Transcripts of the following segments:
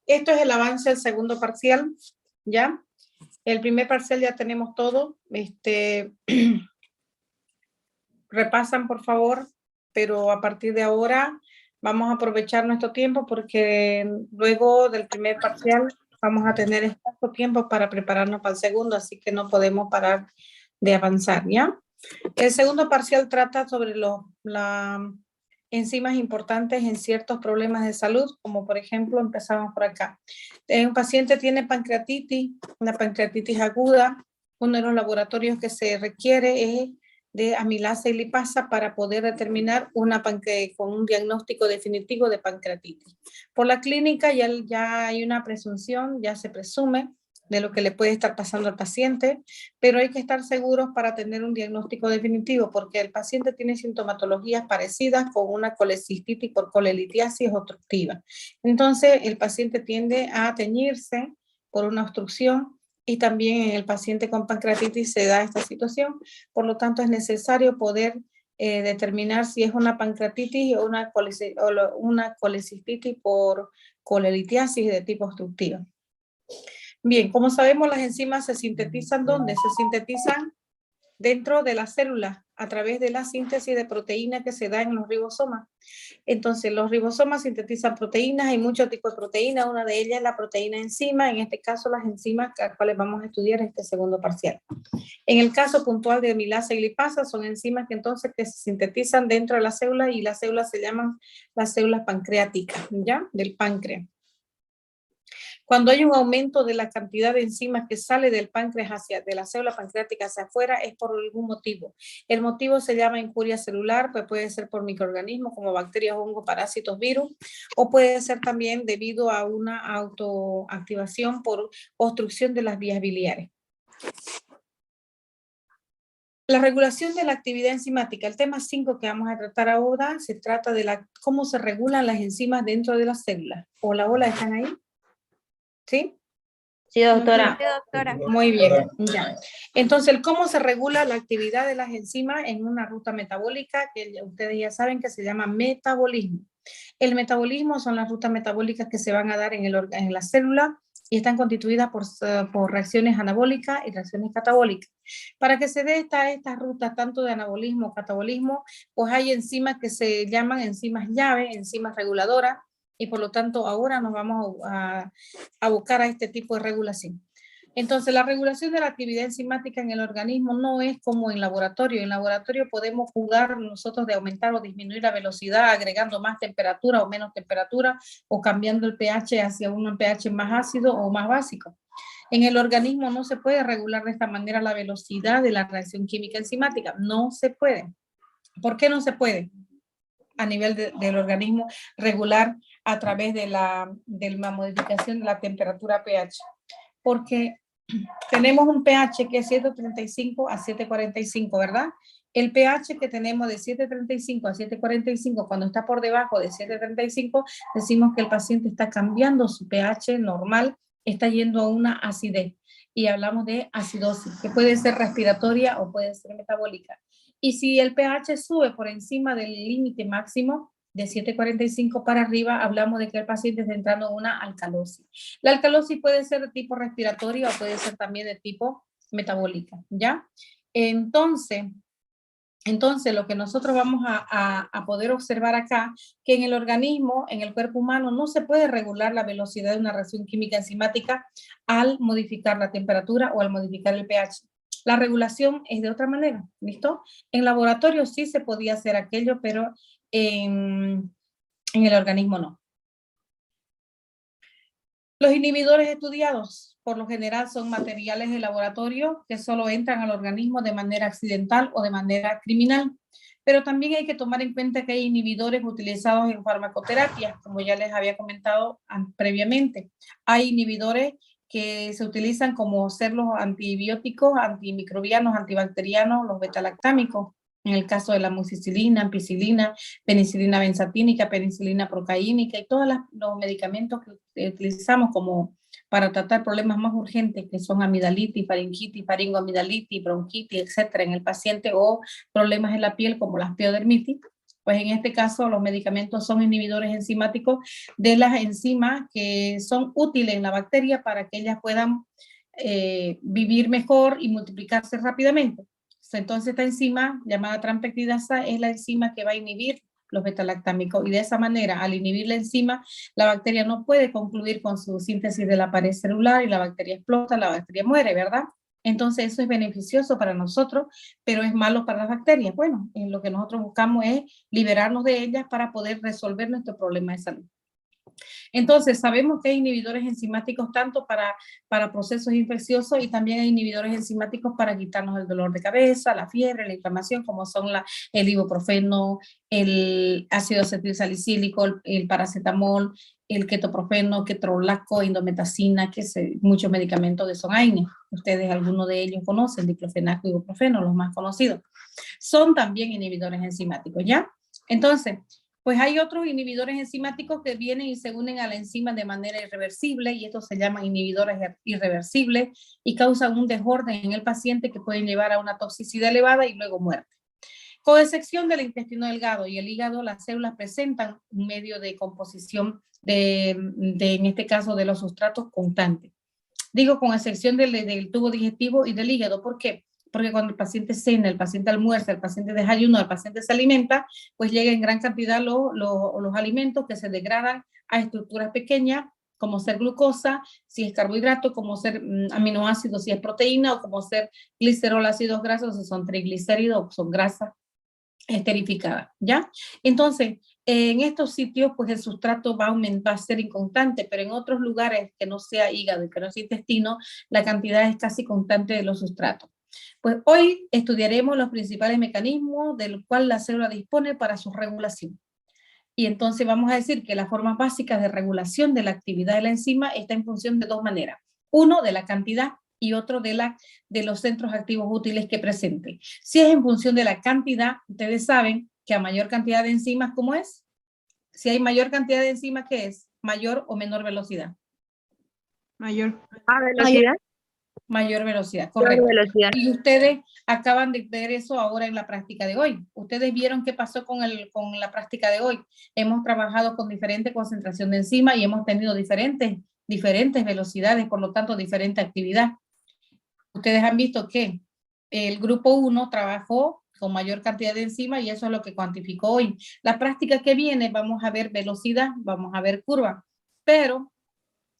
Esto es el avance del segundo parcial, ¿ya? El primer parcial ya tenemos todo. Repasan, por favor, pero a partir de ahora vamos a aprovechar nuestro tiempo porque luego del primer parcial vamos a tener escaso tiempo para prepararnos para el segundo, así que no podemos parar de avanzar, ¿ya? El segundo parcial trata sobre las enzimas importantes en ciertos problemas de salud, como por ejemplo, empezamos por acá. Un paciente tiene pancreatitis, una pancreatitis aguda. Uno de los laboratorios que se requiere es de amilasa y lipasa para poder determinar con un diagnóstico definitivo de pancreatitis. Por la clínica ya hay una presunción, ya se presume de lo que le puede estar pasando al paciente, pero hay que estar seguros para tener un diagnóstico definitivo, porque el paciente tiene sintomatologías parecidas con una colecistitis por colelitiasis obstructiva. Entonces, el paciente tiende a teñirse por una obstrucción y también en el paciente con pancreatitis se da esta situación. Por lo tanto, es necesario poder determinar si es una pancreatitis o una colecistitis por colelitiasis de tipo obstructiva. Bien, como sabemos, las enzimas se sintetizan ¿dónde? Se sintetizan dentro de las células a través de la síntesis de proteínas que se da en los ribosomas. Entonces, los ribosomas sintetizan proteínas, hay muchos tipos de proteínas, una de ellas es la proteína enzima, en este caso las enzimas a las cuales vamos a estudiar en este segundo parcial. En el caso puntual de amilasa y lipasa, son enzimas que se sintetizan dentro de la célula y las células se llaman las células pancreáticas, ¿ya? Del páncreas. Cuando hay un aumento de la cantidad de enzimas que sale del páncreas de la célula pancreática hacia afuera es por algún motivo. El motivo se llama incuria celular, pues puede ser por microorganismos como bacterias, hongos, parásitos, virus, o puede ser también debido a una autoactivación por obstrucción de las vías biliares. La regulación de la actividad enzimática, el tema 5 que vamos a tratar ahora, se trata de cómo se regulan las enzimas dentro de las células. Hola, hola, ¿están ahí? ¿Sí? Sí, doctora. Sí, doctora. Muy bien, ya. Entonces, ¿cómo se regula la actividad de las enzimas en una ruta metabólica? Que ustedes ya saben que se llama metabolismo. El metabolismo son las rutas metabólicas que se van a dar en la célula y están constituidas por reacciones anabólicas y reacciones catabólicas. Para que se dé estas rutas tanto de anabolismo o catabolismo, pues hay enzimas que se llaman enzimas llave, enzimas reguladoras, y por lo tanto ahora nos vamos a abocar a este tipo de regulación. Entonces, la regulación de la actividad enzimática en el organismo no es como en laboratorio. En laboratorio podemos jugar nosotros de aumentar o disminuir la velocidad, agregando más temperatura o menos temperatura, o cambiando el pH hacia un pH más ácido o más básico. En el organismo no se puede regular de esta manera la velocidad de la reacción química enzimática. No se puede. ¿Por qué no se puede? A nivel del organismo regular a través de la modificación de la temperatura pH. Porque tenemos un pH que es 735 a 745, ¿verdad? El pH que tenemos de 735 a 745, cuando está por debajo de 735, decimos que el paciente está cambiando su pH normal, está yendo a una acidez. Y hablamos de acidosis, que puede ser respiratoria o puede ser metabólica. Y si el pH sube por encima del límite máximo, de 745 para arriba, hablamos de que el paciente está entrando en una alcalosis. La alcalosis puede ser de tipo respiratorio o puede ser también de tipo metabólica, ¿ya? Entonces, lo que nosotros vamos a poder observar acá, que en el organismo, en el cuerpo humano, no se puede regular la velocidad de una reacción química enzimática al modificar la temperatura o al modificar el pH. La regulación es de otra manera, ¿listo? En laboratorio sí se podía hacer aquello, pero en el organismo no. Los inhibidores estudiados, por lo general, son materiales de laboratorio que solo entran al organismo de manera accidental o de manera criminal. Pero también hay que tomar en cuenta que hay inhibidores utilizados en farmacoterapia, como ya les había comentado previamente. Hay inhibidores que se utilizan como ser los antibióticos, antimicrobianos, antibacterianos, los betalactámicos. En el caso de la amoxicilina, ampicilina, penicilina benzatínica, penicilina procaínica y todos los medicamentos que utilizamos como para tratar problemas más urgentes que son amigdalitis, faringitis, faringoamigdalitis, bronquitis, etcétera, en el paciente, o problemas en la piel como la osteodermitis, Pues en este caso los medicamentos son inhibidores enzimáticos de las enzimas que son útiles en la bacteria para que ellas puedan vivir mejor y multiplicarse rápidamente. Entonces esta enzima llamada transpeptidasa es la enzima que va a inhibir los betalactámicos y de esa manera, al inhibir la enzima, la bacteria no puede concluir con su síntesis de la pared celular y la bacteria explota, la bacteria muere, ¿verdad? Entonces eso es beneficioso para nosotros, pero es malo para las bacterias. Bueno, lo que nosotros buscamos es liberarnos de ellas para poder resolver nuestro problema de salud. Entonces, sabemos que hay inhibidores enzimáticos tanto para procesos infecciosos y también hay inhibidores enzimáticos para quitarnos el dolor de cabeza, la fiebre, la inflamación, como son el ibuprofeno, el ácido acetilsalicílico, el paracetamol, el ketoprofeno, ketorolaco, indometacina, muchos medicamentos de Sonaine. Ustedes, algunos de ellos conocen, diclofenaco y ibuprofeno, los más conocidos. Son también inhibidores enzimáticos, ¿ya? Entonces, pues hay otros inhibidores enzimáticos que vienen y se unen a la enzima de manera irreversible y estos se llaman inhibidores irreversibles y causan un desorden en el paciente que pueden llevar a una toxicidad elevada y luego muerte. Con excepción del intestino delgado y el hígado, las células presentan un medio de composición en este caso, de los sustratos constantes. Digo con excepción del tubo digestivo y del hígado. ¿Por qué? Porque cuando el paciente cena, el paciente almuerza, el paciente desayuna, el paciente se alimenta, pues llega en gran cantidad los alimentos que se degradan a estructuras pequeñas, como ser glucosa, si es carbohidrato, como ser aminoácidos, si es proteína, o como ser glicerol, ácidos grasos, si son triglicéridos o son grasas esterificadas, ¿ya? Entonces, en estos sitios, pues el sustrato va a ser inconstante, pero en otros lugares que no sea hígado y que no sea intestino, la cantidad es casi constante de los sustratos. Pues hoy estudiaremos los principales mecanismos del cual la célula dispone para su regulación. Y entonces vamos a decir que las formas básicas de regulación de la actividad de la enzima está en función de dos maneras. Uno, de la cantidad y otro de los centros activos útiles que presente. Si es en función de la cantidad, ustedes saben que a mayor cantidad de enzimas, ¿cómo es? Si hay mayor cantidad de enzimas, ¿qué es? Mayor o menor velocidad. Mayor. ¿Velocidad? Mayor velocidad, correcto. Mayor velocidad. Y ustedes acaban de ver eso ahora en la práctica de hoy. Ustedes vieron qué pasó con la práctica de hoy. Hemos trabajado con diferente concentración de enzima y hemos tenido diferentes velocidades, por lo tanto, diferente actividad. Ustedes han visto que el grupo 1 trabajó con mayor cantidad de enzima y eso es lo que cuantificó hoy. La práctica que viene, vamos a ver velocidad, vamos a ver curva, pero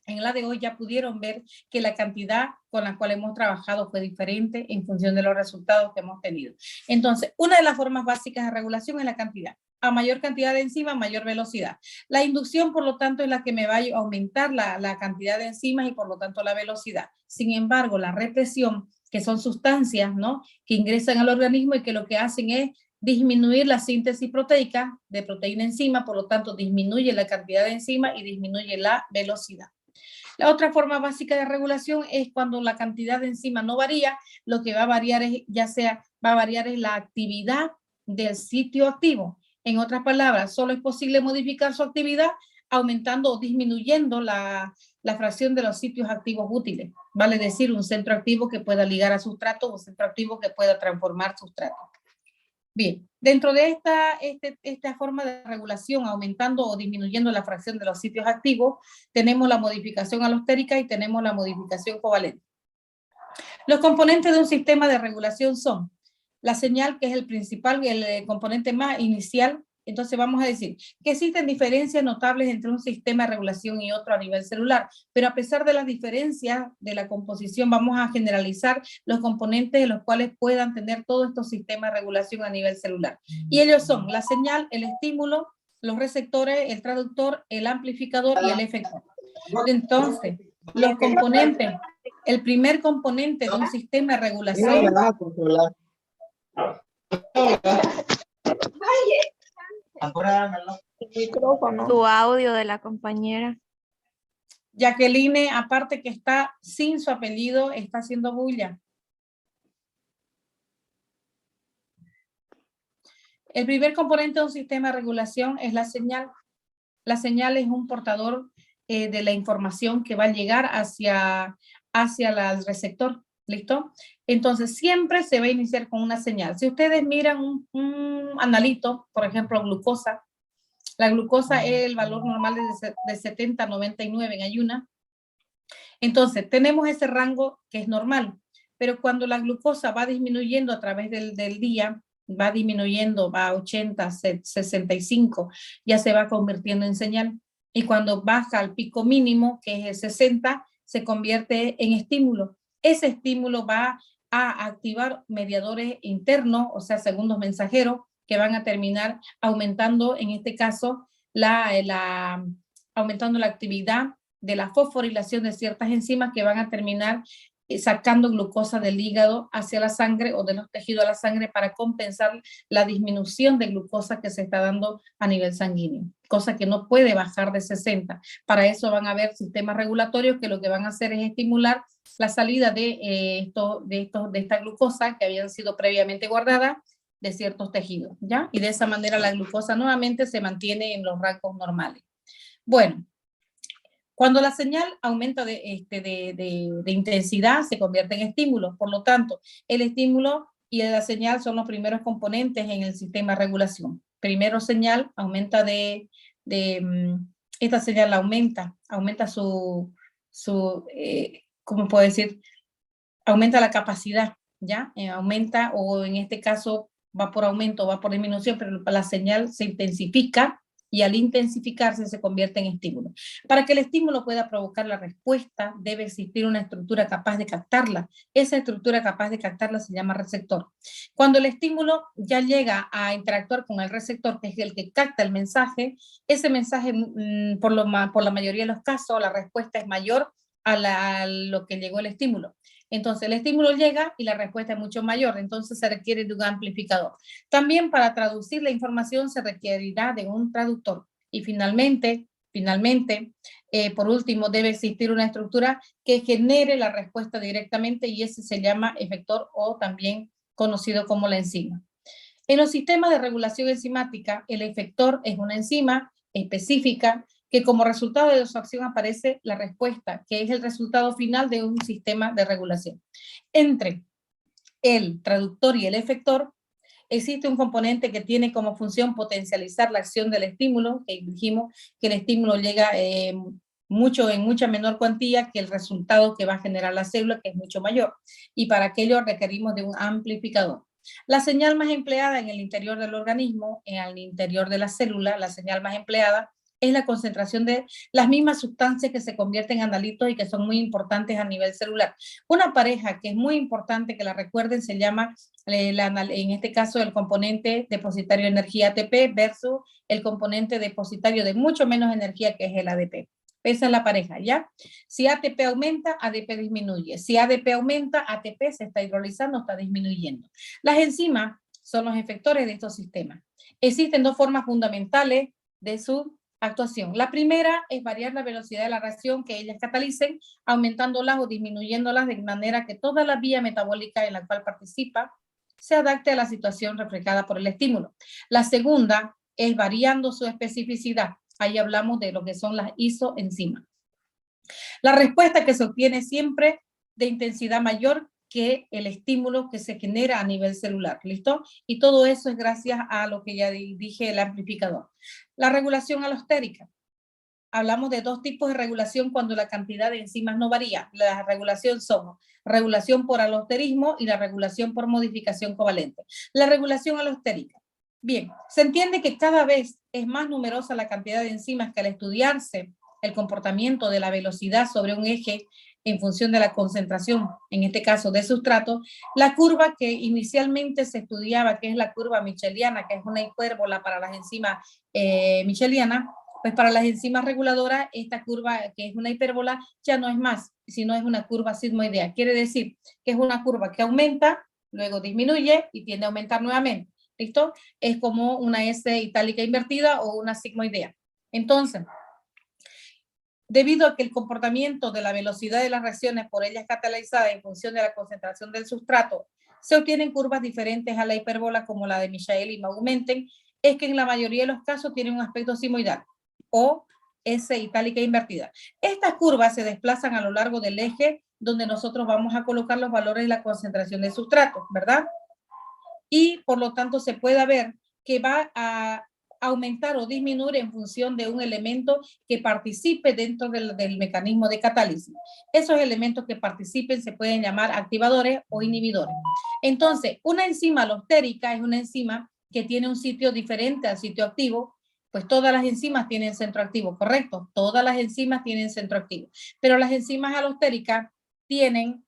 en la de hoy ya pudieron ver que la cantidad con la cual hemos trabajado fue diferente en función de los resultados que hemos tenido. Entonces, una de las formas básicas de regulación es la cantidad. A mayor cantidad de enzima, mayor velocidad. La inducción, por lo tanto, es la que me va a aumentar la cantidad de enzimas y, por lo tanto, la velocidad. Sin embargo, la represión, que son sustancias, ¿no?, que ingresan al organismo y que lo que hacen es disminuir la síntesis proteica de proteína enzima, por lo tanto, disminuye la cantidad de enzima y disminuye la velocidad. La otra forma básica de regulación es cuando la cantidad de enzima no varía, lo que va a variar es, va a variar es la actividad del sitio activo. En otras palabras, solo es posible modificar su actividad aumentando o disminuyendo la fracción de los sitios activos útiles. Vale decir, un centro activo que pueda ligar a sustrato, un centro activo que pueda transformar sustrato. Bien, dentro de esta forma de regulación, aumentando o disminuyendo la fracción de los sitios activos, tenemos la modificación alostérica y tenemos la modificación covalente. Los componentes de un sistema de regulación son la señal, que es el principal, el componente más inicial. Entonces vamos a decir que existen diferencias notables entre un sistema de regulación y otro a nivel celular, pero a pesar de las diferencias de la composición, vamos a generalizar los componentes de los cuales puedan tener todos estos sistemas de regulación a nivel celular. Y ellos son la señal, el estímulo, los receptores, el traductor, el amplificador y el efector. Entonces, los componentes, el primer componente de un sistema de regulación. Tu audio de la compañera. Jacqueline, aparte que está sin su apellido, está haciendo bulla. El primer componente de un sistema de regulación es la señal. La señal es un portador de la información que va a llegar hacia el receptor. ¿Listo? Entonces, siempre se va a iniciar con una señal. Si ustedes miran un analito, por ejemplo, glucosa, la glucosa es el valor normal de 70 a 99 en ayuna. Entonces, tenemos ese rango que es normal, pero cuando la glucosa va disminuyendo a través del día, va disminuyendo, va a 80, 65, ya se va convirtiendo en señal. Y cuando baja al pico mínimo, que es el 60, se convierte en estímulo. Ese estímulo va a activar mediadores internos, o sea, segundos mensajeros, que van a terminar aumentando, en este caso, aumentando la actividad de la fosforilación de ciertas enzimas que van a terminar sacando glucosa del hígado hacia la sangre o de los tejidos a la sangre para compensar la disminución de glucosa que se está dando a nivel sanguíneo, cosa que no puede bajar de 60. Para eso van a haber sistemas regulatorios que lo que van a hacer es estimular la salida de esta glucosa que habían sido previamente guardadas de ciertos tejidos, ¿ya? Y de esa manera la glucosa nuevamente se mantiene en los rangos normales. Bueno, cuando la señal aumenta de intensidad, se convierte en estímulo. Por lo tanto, el estímulo y la señal son los primeros componentes en el sistema de regulación. Primero señal, aumenta esta señal aumenta ¿cómo puedo decir? Aumenta la capacidad, ¿ya? Aumenta, o en este caso va por aumento, va por disminución, pero la señal se intensifica y al intensificarse se convierte en estímulo. Para que el estímulo pueda provocar la respuesta, debe existir una estructura capaz de captarla. Esa estructura capaz de captarla se llama receptor. Cuando el estímulo ya llega a interactuar con el receptor, que es el que capta el mensaje, ese mensaje, por la mayoría de los casos, la respuesta es mayor a lo que llegó el estímulo. Entonces el estímulo llega y la respuesta es mucho mayor, entonces se requiere de un amplificador. También para traducir la información se requerirá de un traductor. Y finalmente, por último, debe existir una estructura que genere la respuesta directamente y ese se llama efector o también conocido como la enzima. En los sistemas de regulación enzimática, el efector es una enzima específica que como resultado de su acción aparece la respuesta, que es el resultado final de un sistema de regulación. Entre el traductor y el efector existe un componente que tiene como función potencializar la acción del estímulo, que dijimos que el estímulo llega en mucha menor cuantía que el resultado que va a generar la célula, que es mucho mayor, y para aquello requerimos de un amplificador. La señal más empleada en el interior del organismo, en el interior de la célula, la señal más empleada es la concentración de las mismas sustancias que se convierten en analitos y que son muy importantes a nivel celular. Una pareja que es muy importante que la recuerden se llama, en este caso, el componente depositario de energía ATP versus el componente depositario de mucho menos energía que es el ADP. Esa es la pareja, ¿ya? Si ATP aumenta, ADP disminuye. Si ADP aumenta, ATP se está hidrolizando, está disminuyendo. Las enzimas son los efectores de estos sistemas. Existen dos formas fundamentales de su actuación. La primera es variar la velocidad de la reacción que ellas catalicen, aumentándolas o disminuyéndolas de manera que toda la vía metabólica en la cual participa se adapte a la situación reflejada por el estímulo. La segunda es variando su especificidad. Ahí hablamos de lo que son las isoenzimas. La respuesta que se obtiene siempre de intensidad mayor que el estímulo que se genera a nivel celular, ¿listo? Y todo eso es gracias a lo que ya dije, el amplificador. La regulación alostérica. Hablamos de dos tipos de regulación cuando la cantidad de enzimas no varía. La regulación son regulación por alosterismo y la regulación por modificación covalente. La regulación alostérica. Bien, se entiende que cada vez es más numerosa la cantidad de enzimas que al estudiarse el comportamiento de la velocidad sobre un eje en función de la concentración, en este caso de sustrato, la curva que inicialmente se estudiaba, que es la curva micheliana, que es una hipérbola para las enzimas michelianas, pues para las enzimas reguladoras, esta curva que es una hipérbola ya no es más, sino es una curva sigmoidea. Quiere decir que es una curva que aumenta, luego disminuye y tiende a aumentar nuevamente. ¿Listo? Es como una S itálica invertida o una sigmoidea. Entonces, debido a que el comportamiento de la velocidad de las reacciones por ellas catalizadas en función de la concentración del sustrato se obtienen curvas diferentes a la hipérbola como la de Michael y Augmenten, es que en la mayoría de los casos tienen un aspecto sigmoidal o S itálica invertida. Estas curvas se desplazan a lo largo del eje donde nosotros vamos a colocar los valores de la concentración de sustrato, ¿verdad? Y por lo tanto se puede ver que va a aumentar o disminuir en función de un elemento que participe dentro del mecanismo de catálisis. Esos elementos que participen se pueden llamar activadores o inhibidores. Entonces, una enzima alostérica es una enzima que tiene un sitio diferente al sitio activo, pues todas las enzimas tienen centro activo, ¿correcto? Todas las enzimas tienen centro activo, pero las enzimas alostéricas tienen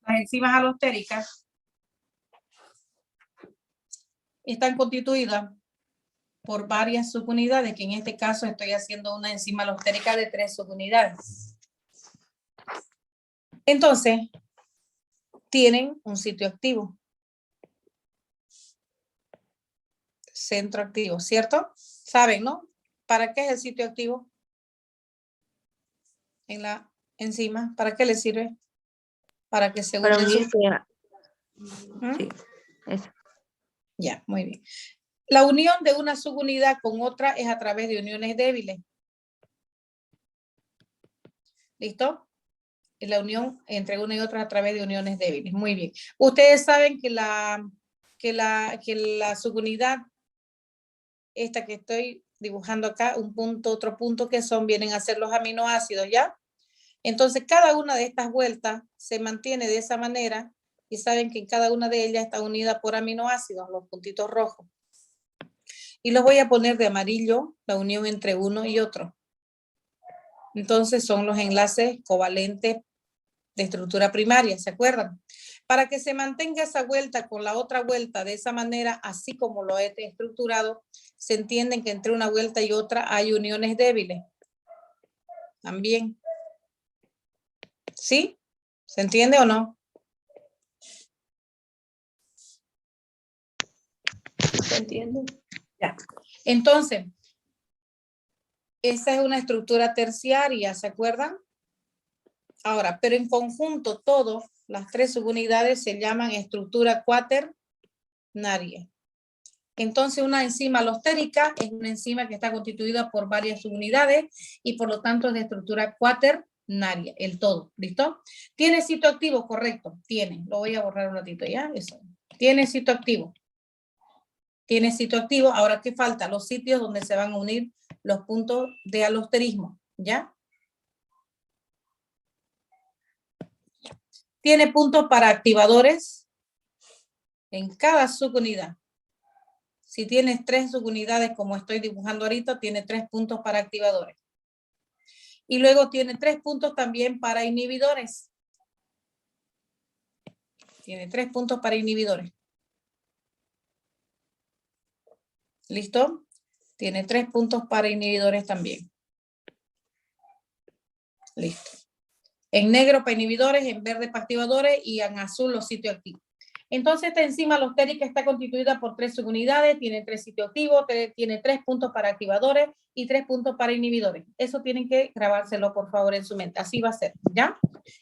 las enzimas alostéricas están constituidas por varias subunidades, que en este caso estoy haciendo una enzima alostérica de 3 subunidades. Entonces, tienen un sitio activo. Centro activo, ¿cierto? ¿Saben, no? ¿Para qué es el sitio activo? En la enzima, ¿para qué le sirve? Para que se Para unan sus... unirse. Sí, eso. Ya, muy bien. La unión de una subunidad con otra es a través de uniones débiles. ¿Listo? La unión entre una y otra a través de uniones débiles. Muy bien. Ustedes saben que la subunidad, esta que estoy dibujando acá, un punto, otro punto que son, vienen a ser los aminoácidos, ¿ya? Entonces, cada una de estas vueltas se mantiene de esa manera y saben que en cada una de ellas está unida por aminoácidos, los puntitos rojos. Y los voy a poner de amarillo, la unión entre uno y otro. Entonces, son los enlaces covalentes de estructura primaria, ¿se acuerdan? Para que se mantenga esa vuelta con la otra vuelta de esa manera, así como lo he estructurado, se entienden que entre una vuelta y otra hay uniones débiles. También. ¿Sí? ¿Se entiende o no? ¿Se entiende? Ya. Entonces, esa es una estructura terciaria, ¿se acuerdan? Ahora, pero en conjunto, todas las 3 subunidades se llaman estructura cuaternaria. Entonces, una enzima alostérica es una enzima que está constituida por varias subunidades y por lo tanto es de estructura cuaternaria, el todo, ¿listo? ¿Tiene sitio activo? Correcto, tiene. Lo voy a borrar un ratito, ¿ya? Eso. Tiene sitio activo. Tiene sitio activo. Ahora, ¿qué falta? Los sitios donde se van a unir los puntos de alosterismo, ¿ya? Tiene puntos para activadores en cada subunidad. Si tienes 3 subunidades, como estoy dibujando ahorita, tiene 3 puntos para activadores. Y luego tiene 3 puntos también para inhibidores. Tiene 3 puntos para inhibidores. ¿Listo? Tiene 3 puntos para inhibidores también. Listo. En negro para inhibidores, en verde para activadores y en azul los sitios activos. Entonces esta enzima alostérica está constituida por 3 subunidades, tiene 3 sitios activos, tiene 3 puntos para activadores y 3 puntos para inhibidores. Eso tienen que grabárselo por favor en su mente. Así va a ser, ¿ya?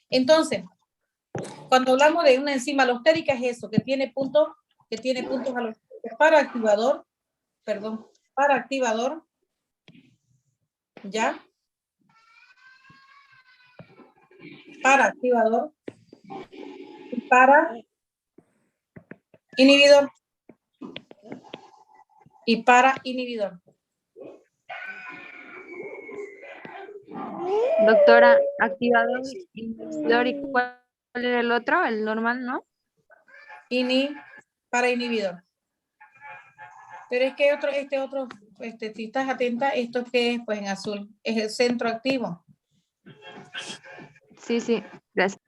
Entonces, cuando hablamos de una enzima alostérica es eso, que tiene puntos alostéricos para activador, perdón, para activador, ¿ya? Para activador y para inhibidor. Y para inhibidor. Doctora, activador, inhibidor, ¿y cuál era el otro? El normal, ¿no? Para inhibidor. Pero es que si estás atenta, esto que es, pues en azul, es el centro activo. Sí, sí, gracias.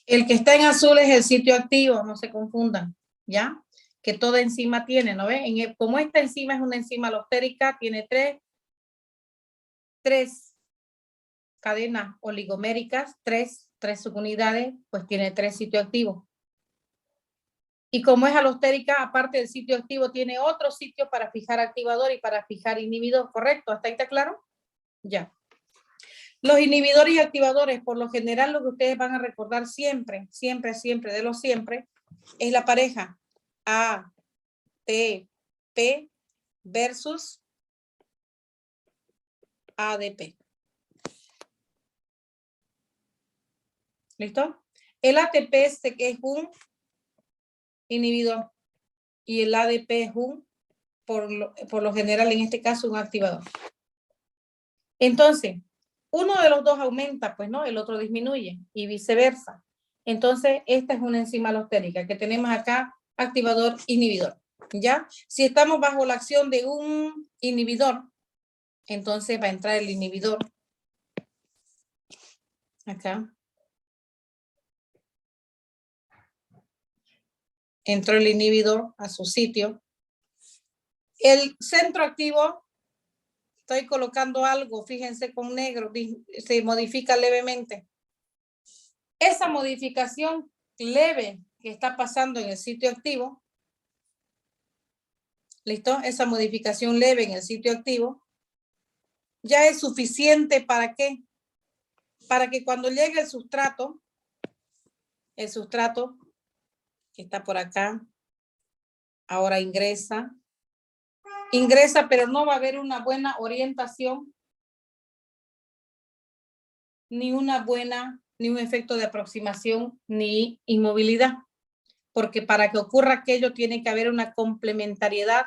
El que está en azul es el sitio activo, no se confundan, ¿ya? Que toda enzima tiene, ¿no ven? Como esta enzima es una enzima alostérica, tiene tres cadenas oligoméricas, tres subunidades, pues tiene 3 sitios activos. Y como es alostérica, aparte del sitio activo, tiene otro sitio para fijar activador y para fijar inhibidor, ¿correcto? ¿Hasta ahí está claro? Ya. Los inhibidores y activadores, por lo general, lo que ustedes van a recordar siempre, siempre, siempre, de lo siempre, es la pareja ATP versus ADP. ¿Listo? El ATP es un inhibidor y el ADP es por lo general, en este caso, un activador. Entonces, uno de los dos aumenta, pues no, el otro disminuye y viceversa. Entonces, esta es una enzima alostérica que tenemos acá, activador, inhibidor. ¿Ya? Si estamos bajo la acción de un inhibidor, entonces va a entrar el inhibidor acá. Entró el inhibidor a su sitio. El centro activo, estoy colocando algo, fíjense con negro, se modifica levemente. Esa modificación leve que está pasando en el sitio activo, ¿listo? Esa modificación leve en el sitio activo, ya es suficiente ¿para qué? Para que cuando llegue el sustrato que está por acá, ahora ingresa, pero no va a haber una buena orientación, ni un efecto de aproximación, ni inmovilidad. Porque para que ocurra aquello tiene que haber una complementariedad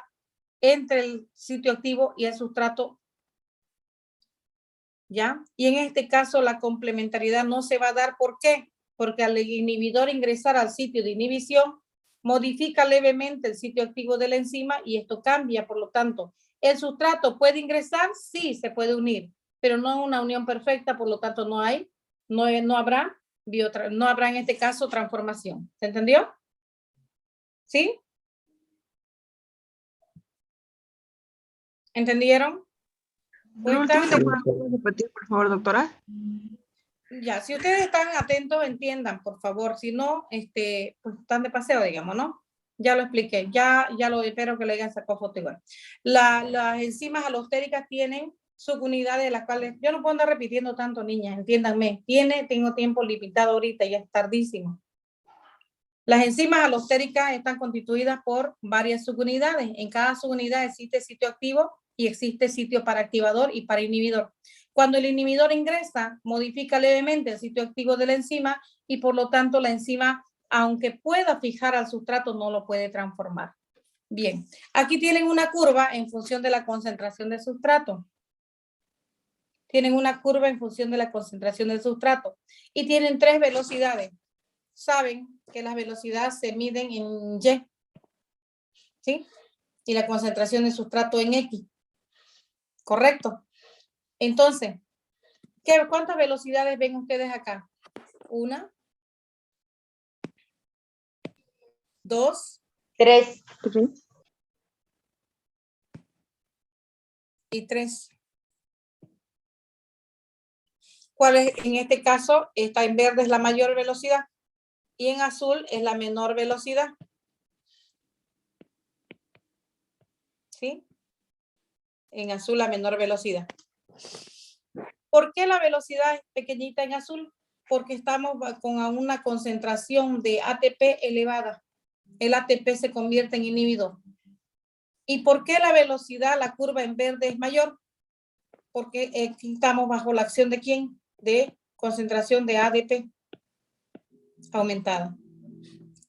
entre el sitio activo y el sustrato. ¿Ya? Y en este caso la complementariedad no se va a dar. ¿Por qué? Porque al inhibidor ingresar al sitio de inhibición, modifica levemente el sitio activo de la enzima y esto cambia. Por lo tanto, ¿el sustrato puede ingresar? Sí, se puede unir, pero no es una unión perfecta, por lo tanto no habrá en este caso transformación. ¿Se entendió? ¿Sí? ¿Entendieron? Por último, ¿te puedes repetir, por favor, doctora? Ya, si ustedes están atentos, entiendan, por favor. Si no, pues están de paseo, digamos, ¿no? Ya lo expliqué, ya lo espero que le hayan sacado foto igual. Las enzimas alostéricas tienen subunidades de las cuales, yo no puedo andar repitiendo tanto, niñas, entiéndanme. Tengo tiempo limitado ahorita, ya es tardísimo. Las enzimas alostéricas están constituidas por varias subunidades. En cada subunidad existe sitio activo y existe sitio para activador y para inhibidor. Cuando el inhibidor ingresa, modifica levemente el sitio activo de la enzima y por lo tanto la enzima, aunque pueda fijar al sustrato, no lo puede transformar. Bien, aquí tienen una curva en función de la concentración del sustrato. Tienen una curva en función de la concentración del sustrato y tienen 3 velocidades. Saben que las velocidades se miden en Y, ¿sí? Y la concentración de sustrato en X. ¿Correcto? Entonces, ¿cuántas velocidades ven ustedes acá? 1, 2, 3. y 3. ¿Cuál es? En este caso, está en verde es la mayor velocidad y en azul es la menor velocidad. ¿Sí? En azul la menor velocidad. ¿Por qué la velocidad es pequeñita en azul? Porque estamos con una concentración de ATP elevada. El ATP se convierte en inhibidor. ¿Y por qué la velocidad, la curva en verde es mayor? Porque estamos bajo la acción de ¿quién? De concentración de ADP aumentada.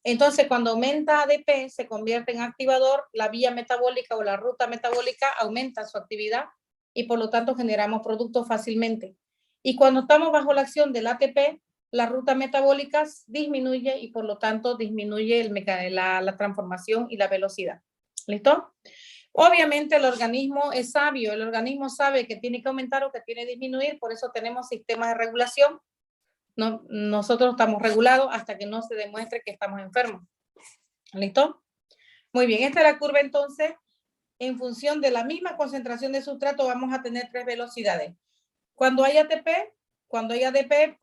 Entonces, cuando aumenta ADP, se convierte en activador, la vía metabólica o la ruta metabólica aumenta su actividad y por lo tanto generamos productos fácilmente. Y cuando estamos bajo la acción del ATP, la ruta metabólica disminuye y por lo tanto disminuye la transformación y la velocidad. ¿Listo? Obviamente el organismo es sabio, el organismo sabe que tiene que aumentar o que tiene que disminuir, por eso tenemos sistemas de regulación. No, nosotros estamos regulados hasta que no se demuestre que estamos enfermos. ¿Listo? Muy bien, esta es la curva entonces. En función de la misma concentración de sustrato vamos a tener 3 velocidades. Cuando hay ATP, cuando hay ADP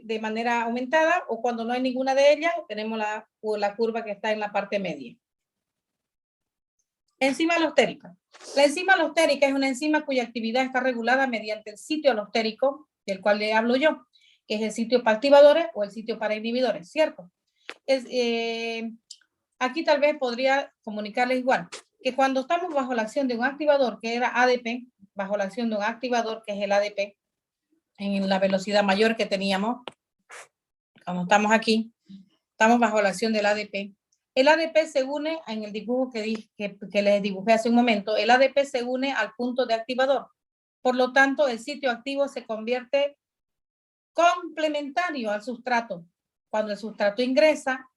de manera aumentada o cuando no hay ninguna de ellas, tenemos la curva que está en la parte media. Enzima alostérica. La enzima alostérica es una enzima cuya actividad está regulada mediante el sitio alostérico, del cual le hablo yo, que es el sitio para activadores o el sitio para inhibidores, ¿cierto? Aquí tal vez podría comunicarles igual, que cuando estamos bajo la acción de un activador, que era ADP, bajo la acción de un activador, que es el ADP, en la velocidad mayor que teníamos, cuando estamos aquí, estamos bajo la acción del ADP. El ADP se une en el dibujo que les dibujé hace un momento. El ADP se une al punto de activador. Por lo tanto, el sitio activo se convierte complementario al sustrato. Cuando el sustrato ingresa,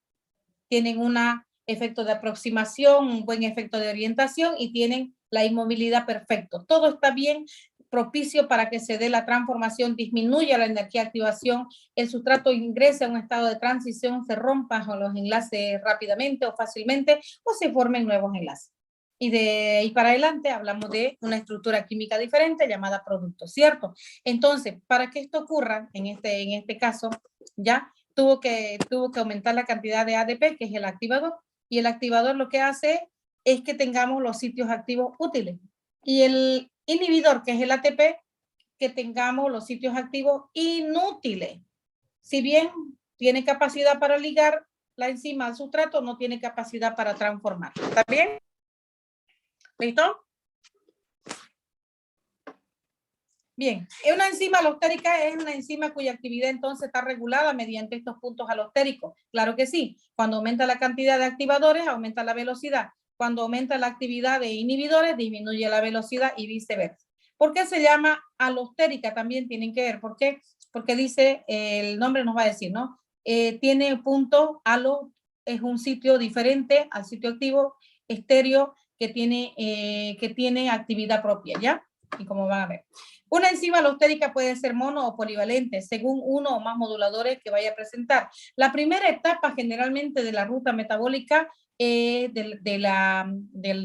tienen un efecto de aproximación, un buen efecto de orientación y tienen la inmovilidad perfecto. Todo está bien, propicio para que se dé la transformación, disminuya la energía de activación, el sustrato ingrese a un estado de transición, se rompan los enlaces rápidamente o fácilmente o se formen nuevos enlaces. Y de ahí para adelante hablamos de una estructura química diferente llamada producto, ¿cierto? Entonces, para que esto ocurra, en este caso, ya tuvo que aumentar la cantidad de ADP, que es el activador, y el activador lo que hace es que tengamos los sitios activos útiles. Y el inhibidor, que es el ATP, que tengamos los sitios activos inútiles. Si bien tiene capacidad para ligar la enzima al sustrato, no tiene capacidad para transformar. ¿Está bien? ¿Listo? Bien, una enzima alostérica es una enzima cuya actividad entonces está regulada mediante estos puntos alostéricos. Claro que sí, cuando aumenta la cantidad de activadores, aumenta la velocidad. Cuando aumenta la actividad de inhibidores, disminuye la velocidad y viceversa. ¿Por qué se llama alostérica? También tienen que ver. ¿Por qué? Porque dice, el nombre nos va a decir, ¿no? Tiene puntos, alo es un sitio diferente al sitio activo, estéreo, que tiene actividad propia, ¿ya? Y como van a ver. Una enzima alostérica puede ser mono o polivalente, según uno o más moduladores que vaya a presentar. La primera etapa generalmente de la ruta metabólica del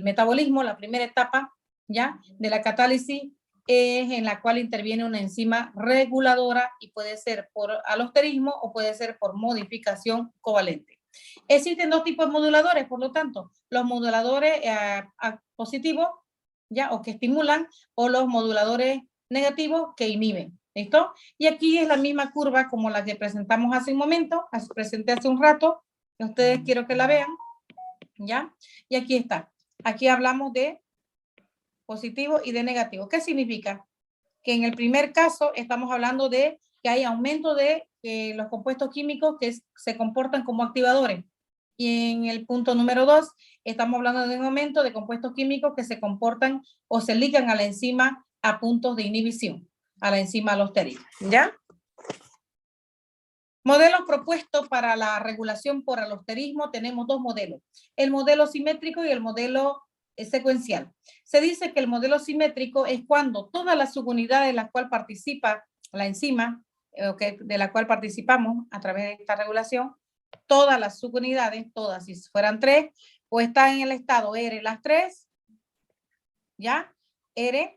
metabolismo, la primera etapa ya de la catálisis es en la cual interviene una enzima reguladora y puede ser por alosterismo o puede ser por modificación covalente. Existen dos tipos de moduladores, por lo tanto, los moduladores positivos, ya, o que estimulan, o los moduladores negativos que inhiben. ¿Listo? Y aquí es la misma curva como la que presentamos hace un momento, presenté hace un rato, que ustedes quiero que la vean, ¿ya? Y aquí está. Aquí hablamos de positivo y de negativo. ¿Qué significa? Que en el primer caso estamos hablando de que hay aumento de los compuestos químicos que se comportan como activadores. Y en el punto número 2, estamos hablando de un aumento de compuestos químicos que se comportan o se ligan a la enzima a puntos de inhibición, a la enzima alostérica, ¿ya? Modelos propuestos para la regulación por alosterismo, tenemos dos modelos, el modelo simétrico y el modelo secuencial. Se dice que el modelo simétrico es cuando todas las subunidades en las cuales participa la enzima, de la cual participamos a través de esta regulación, todas las subunidades, todas, si fueran 3, o están en el estado R las 3, ¿ya? R,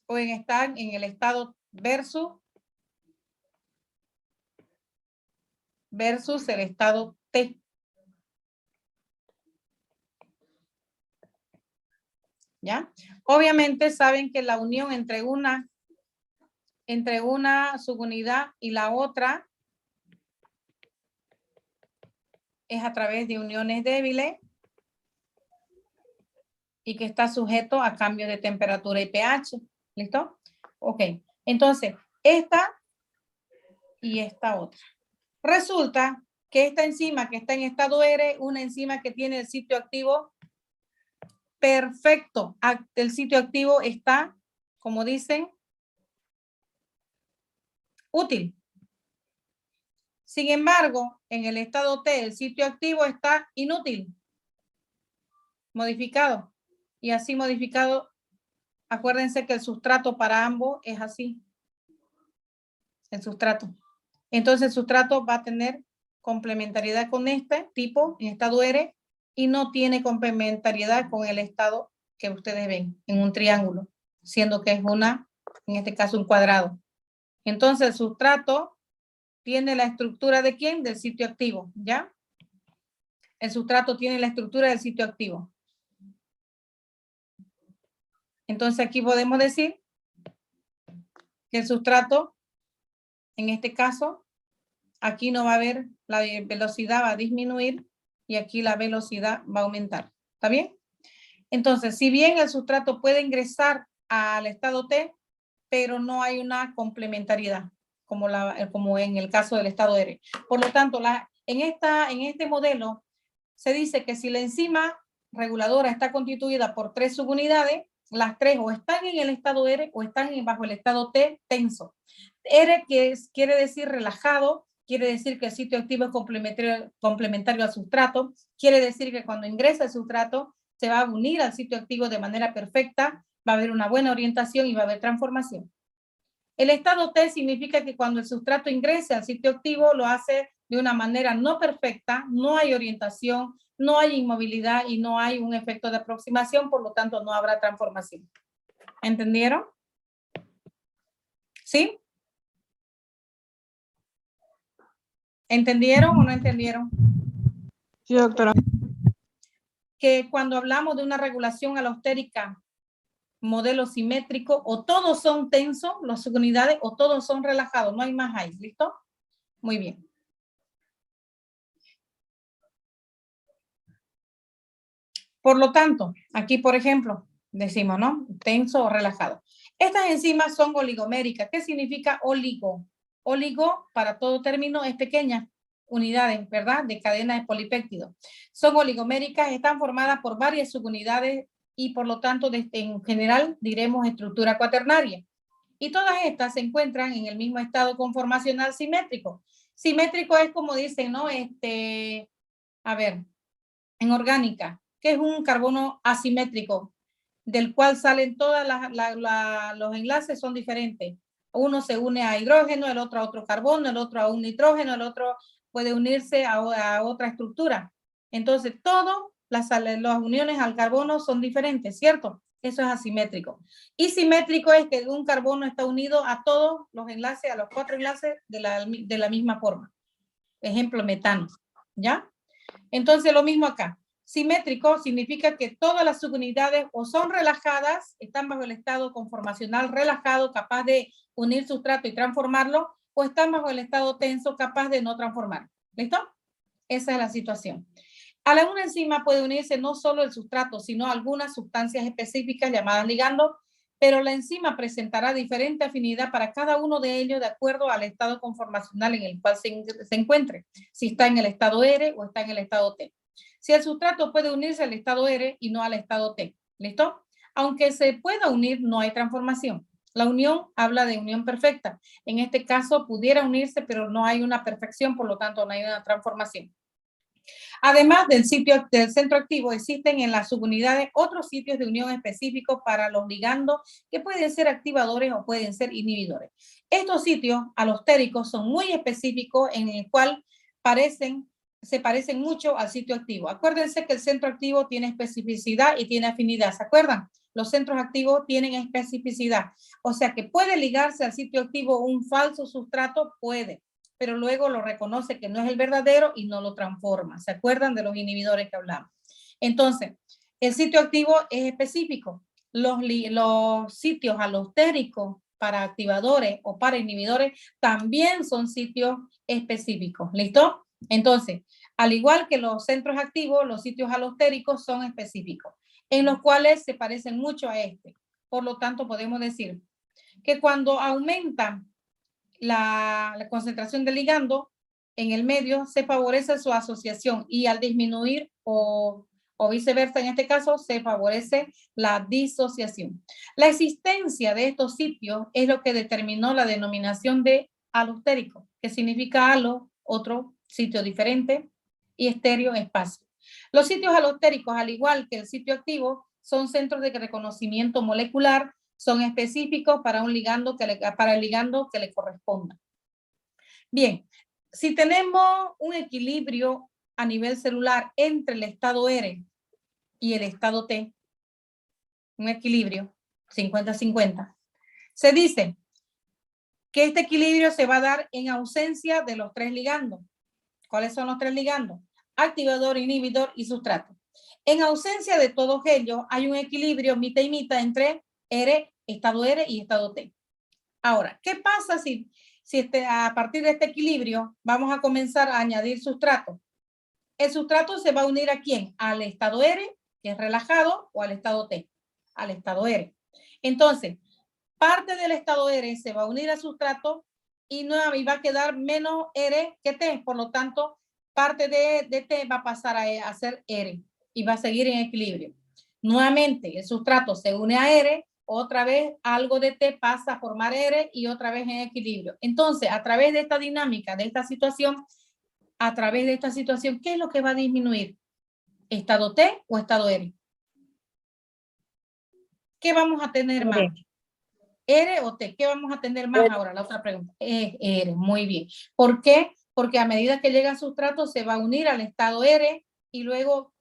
o están en el estado versus el estado T. ¿Ya? Obviamente saben que la unión entre una subunidad y la otra es a través de uniones débiles y que está sujeto a cambios de temperatura y pH. ¿Listo? Ok. Entonces, esta y esta otra. Resulta que esta enzima que está en estado R, una enzima que tiene el sitio activo perfecto. El sitio activo está, como dicen, útil. Sin embargo, en el estado T, el sitio activo está inútil, modificado. Y así modificado, acuérdense que el sustrato para ambos es así. El sustrato. Entonces el sustrato va a tener complementariedad con este tipo, en estado R, y no tiene complementariedad con el estado que ustedes ven en un triángulo, siendo que es en este caso un cuadrado. Entonces el sustrato tiene la estructura de ¿quién? Del sitio activo, ¿ya? el sustrato tiene la estructura del sitio activo. Entonces aquí podemos decir que el sustrato, en este caso, aquí no va a haber, la velocidad va a disminuir y aquí la velocidad va a aumentar. ¿Está bien? Entonces, si bien el sustrato puede ingresar al estado T, pero no hay una complementariedad, como en el caso del estado R. Por lo tanto, en este modelo se dice que si la enzima reguladora está constituida por 3 subunidades, las 3 o están en el estado R o están bajo el estado T tenso. R quiere decir relajado, quiere decir que el sitio activo es complementario al sustrato, quiere decir que cuando ingresa el sustrato se va a unir al sitio activo de manera perfecta, va a haber una buena orientación y va a haber transformación. El estado T significa que cuando el sustrato ingresa al sitio activo lo hace de una manera no perfecta, no hay orientación, no hay inmovilidad y no hay un efecto de aproximación, por lo tanto no habrá transformación. ¿Entendieron? ¿Sí? ¿Entendieron o no entendieron? Sí, doctora. Que cuando hablamos de una regulación alostérica, modelo simétrico, o todos son tensos, las unidades, o todos son relajados, no hay más ahí, ¿listo? Muy bien. Por lo tanto, aquí, por ejemplo, decimos, ¿no? Tenso o relajado. Estas enzimas son oligoméricas. ¿Qué significa oligo? Oligo, para todo término, es pequeña unidades, ¿verdad? De cadena de polipéptidos. Son oligoméricas, están formadas por varias subunidades y por lo tanto, en general, diremos estructura cuaternaria. Y todas estas se encuentran en el mismo estado conformacional simétrico. Simétrico es como dicen, ¿no? A ver, en orgánica, que es un carbono asimétrico, del cual salen todas los enlaces son diferentes. Uno se une a hidrógeno, el otro a otro carbono, el otro a un nitrógeno, el otro puede unirse a otra estructura. Entonces, todas las uniones al carbono son diferentes, ¿cierto? Eso es asimétrico. Y simétrico es que un carbono está unido a todos los enlaces, a los 4 enlaces de la misma forma. Ejemplo, metano, ¿ya? Entonces, lo mismo acá. Simétrico significa que todas las subunidades o son relajadas, están bajo el estado conformacional relajado, capaz de unir sustrato y transformarlo, o están bajo el estado tenso, capaz de no transformar. ¿Listo? Esa es la situación. A una enzima puede unirse no solo el sustrato, sino algunas sustancias específicas llamadas ligandos, pero la enzima presentará diferente afinidad para cada uno de ellos de acuerdo al estado conformacional en el cual se encuentre, si está en el estado R o está en el estado T. Si el sustrato puede unirse al estado R y no al estado T, ¿listo? Aunque se pueda unir, no hay transformación. La unión habla de unión perfecta. En este caso pudiera unirse, pero no hay una perfección, por lo tanto no hay una transformación. Además del centro activo, existen en las subunidades otros sitios de unión específicos para los ligandos que pueden ser activadores o pueden ser inhibidores. Estos sitios alostéricos son muy específicos en el cual se parecen mucho al sitio activo. Acuérdense que el centro activo tiene especificidad y tiene afinidad. ¿Se acuerdan? Los centros activos tienen especificidad. O sea que puede ligarse al sitio activo un falso sustrato, puede, pero luego lo reconoce que no es el verdadero y no lo transforma. ¿Se acuerdan de los inhibidores que hablamos? Entonces, el sitio activo es específico. Los sitios alostéricos para activadores o para inhibidores también son sitios específicos. ¿Listo? Entonces, al igual que los centros activos, los sitios alostéricos son específicos, en los cuales se parecen mucho a este. Por lo tanto, podemos decir que cuando aumenta la concentración de ligando en el medio, se favorece su asociación y al disminuir o viceversa, en este caso, se favorece la disociación. La existencia de estos sitios es lo que determinó la denominación de alostérico, que significa halo, otro sitio diferente, y estéreo, espacio. Los sitios alostéricos, al igual que el sitio activo, son centros de reconocimiento molecular, son específicos para para el ligando que le corresponda. Bien, si tenemos un equilibrio a nivel celular entre el estado R y el estado T, un equilibrio 50-50, se dice que este equilibrio se va a dar en ausencia de los 3 ligandos. ¿Cuáles son los 3 ligandos? activador, inhibidor y sustrato. En ausencia de todos ellos, hay un equilibrio mitad y mitad entre estado R y estado T. Ahora, ¿qué pasa si a partir de este equilibrio vamos a comenzar a añadir sustrato? El sustrato se va a unir ¿a quién? Al estado R, que es relajado, o al estado T, al estado R. Entonces, parte del estado R se va a unir al sustrato y va a quedar menos R que T. Por lo tanto, parte de T va a pasar a ser R y va a seguir en equilibrio. Nuevamente, el sustrato se une a R, otra vez algo de T pasa a formar R y otra vez en equilibrio. Entonces, a través de esta dinámica, de esta situación, ¿qué es lo que va a disminuir? ¿Estado T o estado R? ¿Qué vamos a tener más? ¿R o T? ¿Qué vamos a tener más ahora? La otra pregunta. R, muy bien. ¿Por qué? Porque a medida que llega al sustrato se va a unir al estado R y luego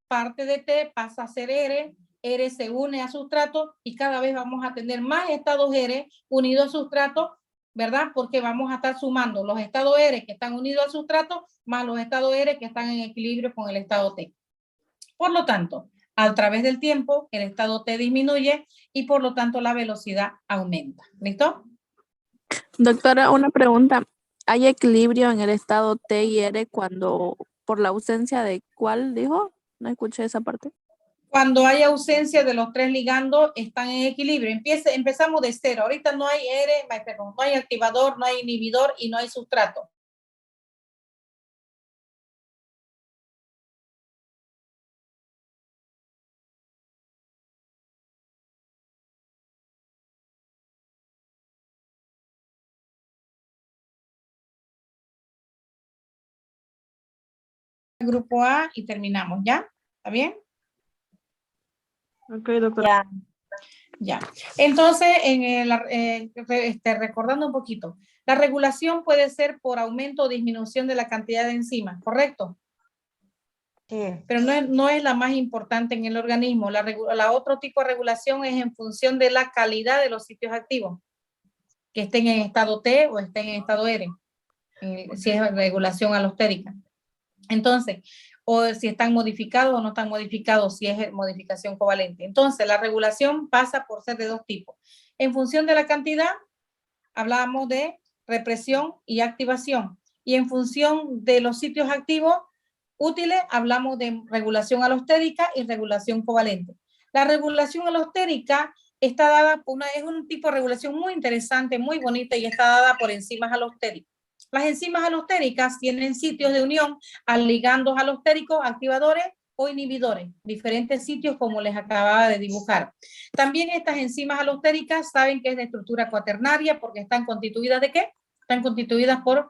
parte de T pasa a ser R, R se une a sustrato y cada vez vamos a tener más estados R unidos a sustrato, ¿verdad? Porque vamos a estar sumando los estados R que están unidos al sustrato más los estados R que están en equilibrio con el estado T. Por lo tanto, a través del tiempo, el estado T disminuye y por lo tanto la velocidad aumenta. ¿Listo? Doctora, una pregunta. ¿Hay equilibrio en el estado T y R cuando, por la ausencia de cuál dijo? No escuché esa parte. Cuando hay ausencia de los tres ligandos, están en equilibrio. Empezamos de cero. Ahorita no hay no hay activador, no hay inhibidor y no hay sustrato. Grupo A y terminamos, ¿ya? ¿Está bien? Ok, doctora. Ya. Entonces, recordando un poquito, la regulación puede ser por aumento o disminución de la cantidad de enzimas, ¿correcto? Sí. Pero no es la más importante en el organismo. La otro tipo de regulación es en función de la calidad de los sitios activos, que estén en estado T o estén en estado R, si es regulación alostérica. Entonces, o si están modificados o no están modificados, si es modificación covalente. Entonces, la regulación pasa por ser de dos tipos. En función de la cantidad, hablábamos de represión y activación. Y en función de los sitios activos útiles, hablamos de regulación alostérica y regulación covalente. La regulación alostérica está dada por es un tipo de regulación muy interesante, muy bonita y está dada por enzimas alostéricas. Las enzimas alostéricas tienen sitios de unión a ligandos alostéricos, activadores o inhibidores, diferentes sitios como les acababa de dibujar. También estas enzimas alostéricas saben que es de estructura cuaternaria porque están constituidas ¿de qué? Están constituidas por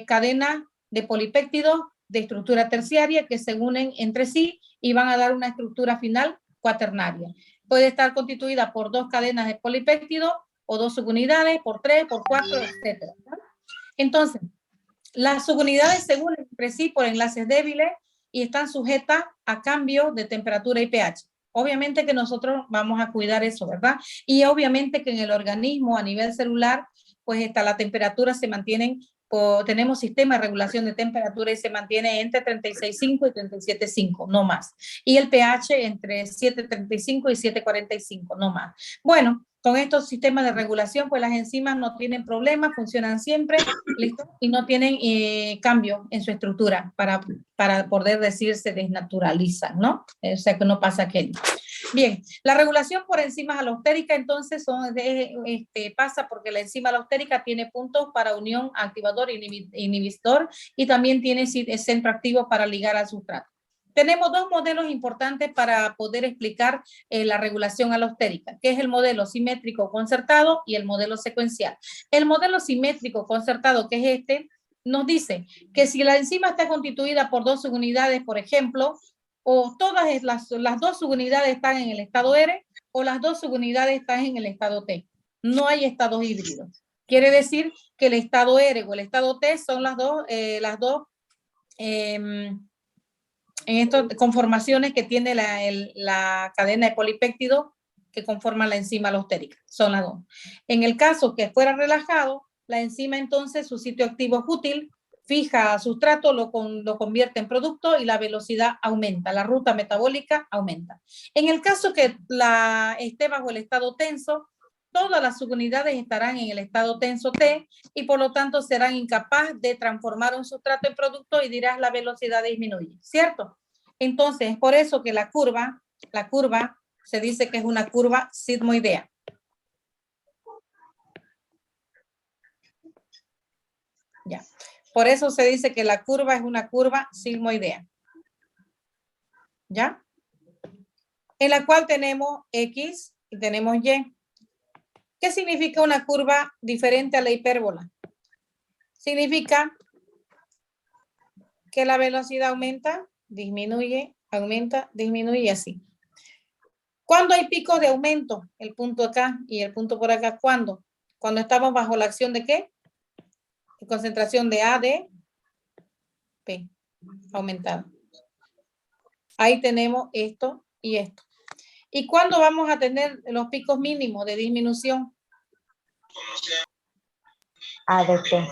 cadenas de polipéptidos de estructura terciaria que se unen entre sí y van a dar una estructura final cuaternaria. Puede estar constituida por dos cadenas de polipéptidos o dos subunidades, por tres, por cuatro, etc. Entonces, las subunidades se unen entre sí por enlaces débiles y están sujetas a cambios de temperatura y pH. Obviamente que nosotros vamos a cuidar eso, ¿verdad? Y obviamente que en el organismo a nivel celular, pues la temperatura se mantiene, tenemos sistema de regulación de temperatura y se mantiene entre 36.5 y 37.5, no más. Y el pH entre 7.35 y 7.45, no más. Bueno, con estos sistemas de regulación, pues las enzimas no tienen problemas, funcionan siempre, ¿listo? Y no tienen cambio en su estructura para poder decir se desnaturalizan, ¿no? O sea que no pasa aquello. Bien, la regulación por enzimas alostéricas entonces pasa porque la enzima alostérica tiene puntos para unión activador e inhibidor y también tiene centro activo para ligar al sustrato. Tenemos dos modelos importantes para poder explicar la regulación alostérica, que es el modelo simétrico concertado y el modelo secuencial. El modelo simétrico concertado, que es este, nos dice que si la enzima está constituida por dos subunidades, por ejemplo, o todas las dos subunidades están en el estado R o las dos subunidades están en el estado T. No hay estados híbridos. Quiere decir que el estado R o el estado T son las dos en estas conformaciones que tiene la cadena de polipéptidos que conforman la enzima alostérica. Son las dos. En el caso que fuera relajado, la enzima entonces su sitio activo es útil fija sustrato, lo convierte en producto y la velocidad aumenta, la ruta metabólica aumenta. En el caso que esté bajo el estado tenso, todas las subunidades estarán en el estado tenso T y por lo tanto serán incapaces de transformar un sustrato en producto y dirás la velocidad disminuye, ¿cierto? Entonces, es por eso que la curva se dice que es una curva sigmoidea. Ya. Por eso se dice que la curva es una curva sigmoidea. ¿Ya? En la cual tenemos X y tenemos Y. ¿Qué significa una curva diferente a la hipérbola? Significa que la velocidad aumenta, disminuye, aumenta, disminuye y así. ¿Cuándo hay picos de aumento? El punto acá y el punto por acá. ¿Cuándo? Cuando estamos bajo la acción de ¿qué? Concentración de A, de P, aumentada. Ahí tenemos esto y esto. ¿Y cuándo vamos a tener los picos mínimos de disminución? ADP.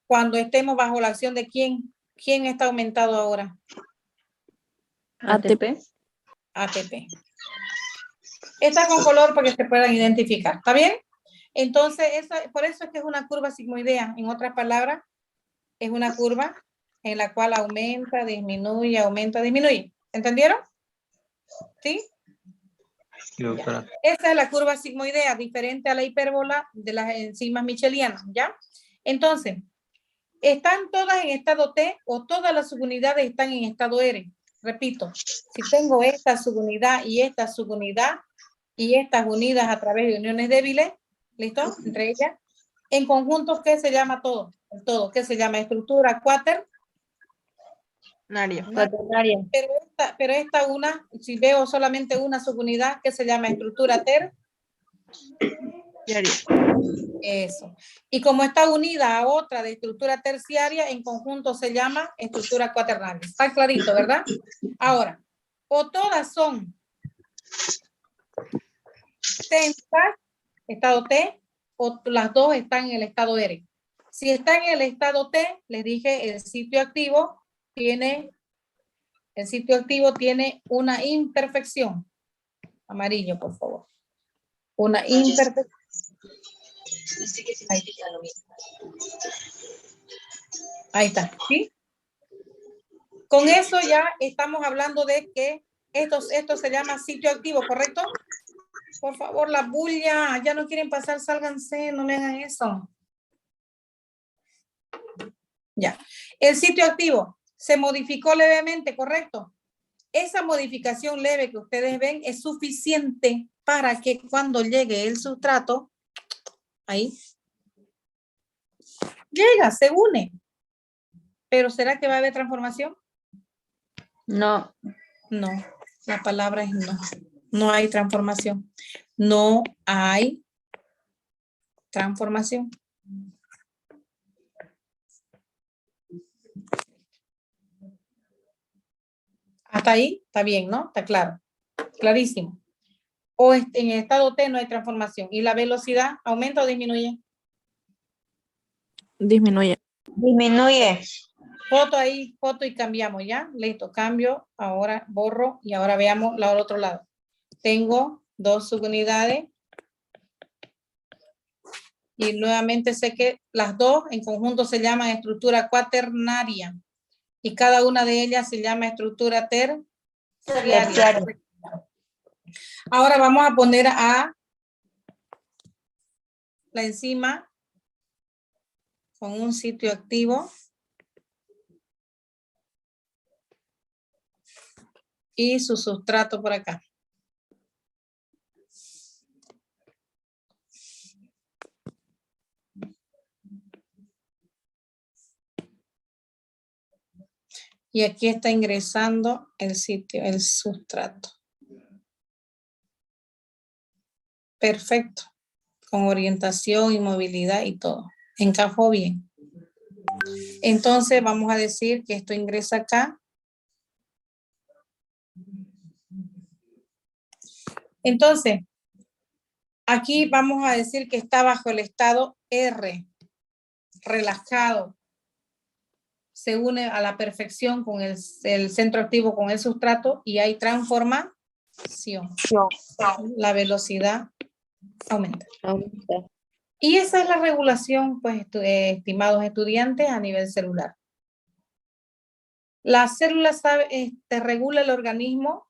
Cuando estemos bajo la acción de ¿quién? ¿Quién está aumentado ahora? ATP. ATP. Está con color para que se puedan identificar. ¿Está bien? Entonces, por eso es que es una curva sigmoidea. En otras palabras, es una curva en la cual aumenta, disminuye, aumenta, disminuye. ¿Entendieron? ¿Sí? Sí, doctora. Esa es la curva sigmoidea, diferente a la hipérbola de las enzimas michelianas, ¿ya? Entonces, ¿están todas en estado T o todas las subunidades están en estado R? Repito, si tengo esta subunidad y estas unidas a través de uniones débiles, ¿listo? Entre ellas, en conjunto, ¿qué se llama todo? El todo, ¿qué se llama? Estructura cuaternaria. Cuaternaria. Pero esta una, si veo solamente una subunidad, ¿qué se llama? Estructura terciaria. Eso. Y como está unida a otra de estructura terciaria, en conjunto se llama estructura cuaternaria. Está clarito, ¿verdad? Ahora, o todas son tensas, estado T, o las dos están en el estado R. Si está en el estado T, les dije, el sitio activo tiene una imperfección. Amarillo, por favor. Una imperfección. Ahí está, ¿sí? Con eso ya estamos hablando de que esto se llama sitio activo, ¿correcto? Por favor, la bulla, ya no quieren pasar, sálganse, no me hagan eso. Ya. El sitio activo se modificó levemente, ¿correcto? Esa modificación leve que ustedes ven es suficiente para que cuando llegue el sustrato, ahí, llega, se une. Pero ¿será que va a haber transformación? No. No, la palabra es no. No hay transformación. No hay transformación. Hasta ahí está bien, ¿no? Está claro. Clarísimo. O en el estado T no hay transformación. ¿Y la velocidad aumenta o disminuye? Disminuye. Disminuye. Foto ahí, foto y cambiamos, ¿ya? Listo, cambio, ahora borro y ahora veamos la del otro lado. Tengo dos subunidades y nuevamente sé que las dos en conjunto se llaman estructura cuaternaria y cada una de ellas se llama estructura terciaria. Ahora vamos a poner a la enzima con un sitio activo y su sustrato por acá. Y aquí está ingresando el sitio, el sustrato. Perfecto. Con orientación y movilidad y todo. Encajó bien. Entonces vamos a decir que esto ingresa acá. Entonces, aquí vamos a decir que está bajo el estado R, relajado. se une a la perfección con el centro activo con el sustrato y hay transformación. La velocidad aumenta. Y esa es la regulación, pues, estimados estudiantes, a nivel celular. La célula regula el organismo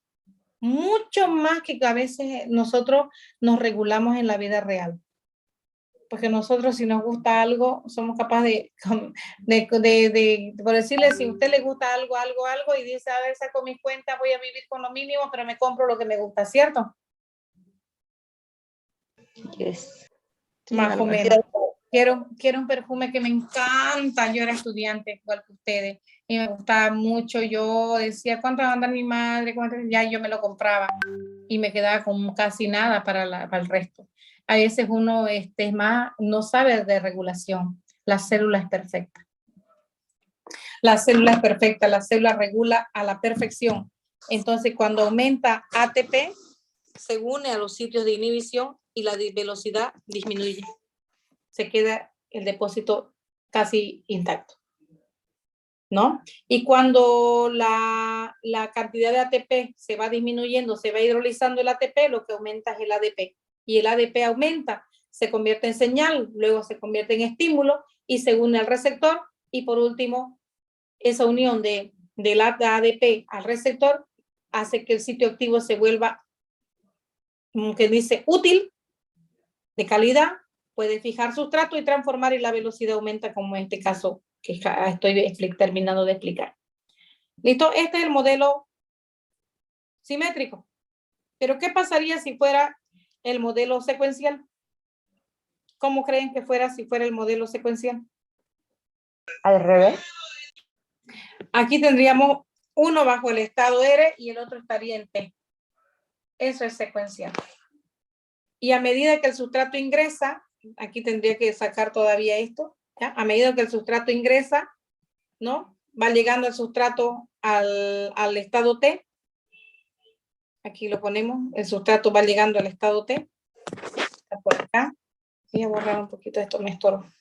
mucho más que a veces nosotros nos regulamos en la vida real. Porque nosotros, si nos gusta algo, somos capaces por decirle, si a usted le gusta algo, y dice, a ver, saco mis cuentas, voy a vivir con lo mínimo, pero me compro lo que me gusta, ¿cierto? Yes. Más o menos. Quiero un perfume que me encanta. Yo era estudiante, igual que ustedes, y me gustaba mucho. Yo decía, ¿cuánto va a mandar mi madre? Ya yo me lo compraba y me quedaba con casi nada para el resto. A veces uno no sabe de regulación. La célula es perfecta. La célula es perfecta, la célula regula a la perfección. Entonces, cuando aumenta ATP, se une a los sitios de inhibición y la velocidad disminuye. Se queda el depósito casi intacto, ¿no? Y cuando la cantidad de ATP se va disminuyendo, se va hidrolizando el ATP, lo que aumenta es el ADP. Y el ADP aumenta, se convierte en señal, luego se convierte en estímulo y se une al receptor. Y por último, esa unión del ADP al receptor hace que el sitio activo se vuelva, como que dice, útil, de calidad, puede fijar sustrato y transformar y la velocidad aumenta, como en este caso que estoy terminando de explicar. ¿Listo? Este es el modelo simétrico. Pero ¿qué pasaría si fuera el modelo secuencial? ¿Cómo creen que fuera si fuera el modelo secuencial? Al revés. Aquí tendríamos uno bajo el estado R y el otro estaría en T. Eso es secuencial. Y a medida que el sustrato ingresa, aquí tendría que sacar todavía esto, ¿ya? A medida que el sustrato ingresa, ¿no? Va llegando el sustrato al estado T. Aquí lo ponemos, el sustrato va llegando al estado T. Está por acá. Voy a borrar un poquito esto, me estorba.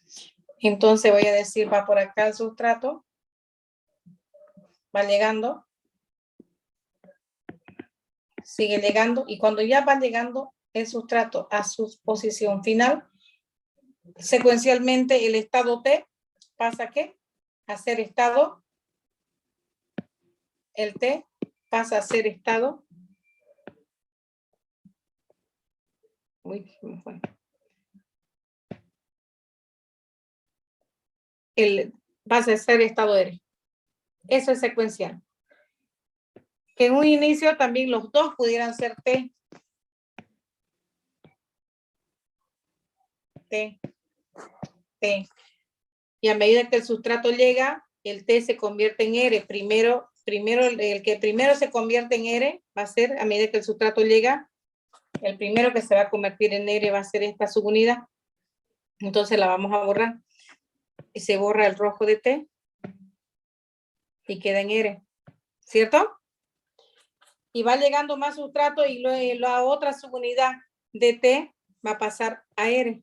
Entonces voy a decir, va por acá el sustrato. Va llegando. Sigue llegando. Y cuando ya va llegando el sustrato a su posición final, secuencialmente el estado T pasa ¿a qué? A ser estado. El T pasa a ser estado. Uy, se me fue. Pasa a ser estado R. Eso es secuencial. Que en un inicio también los dos pudieran ser T. T. T. Y a medida que el sustrato llega, el T se convierte en R. Primero el que primero se convierte en R va a ser, a medida que el sustrato llega, el primero que se va a convertir en R va a ser esta subunidad. Entonces la vamos a borrar. Y se borra el rojo de T y queda en R. ¿Cierto? Y va llegando más sustrato y la otra subunidad de T va a pasar a R.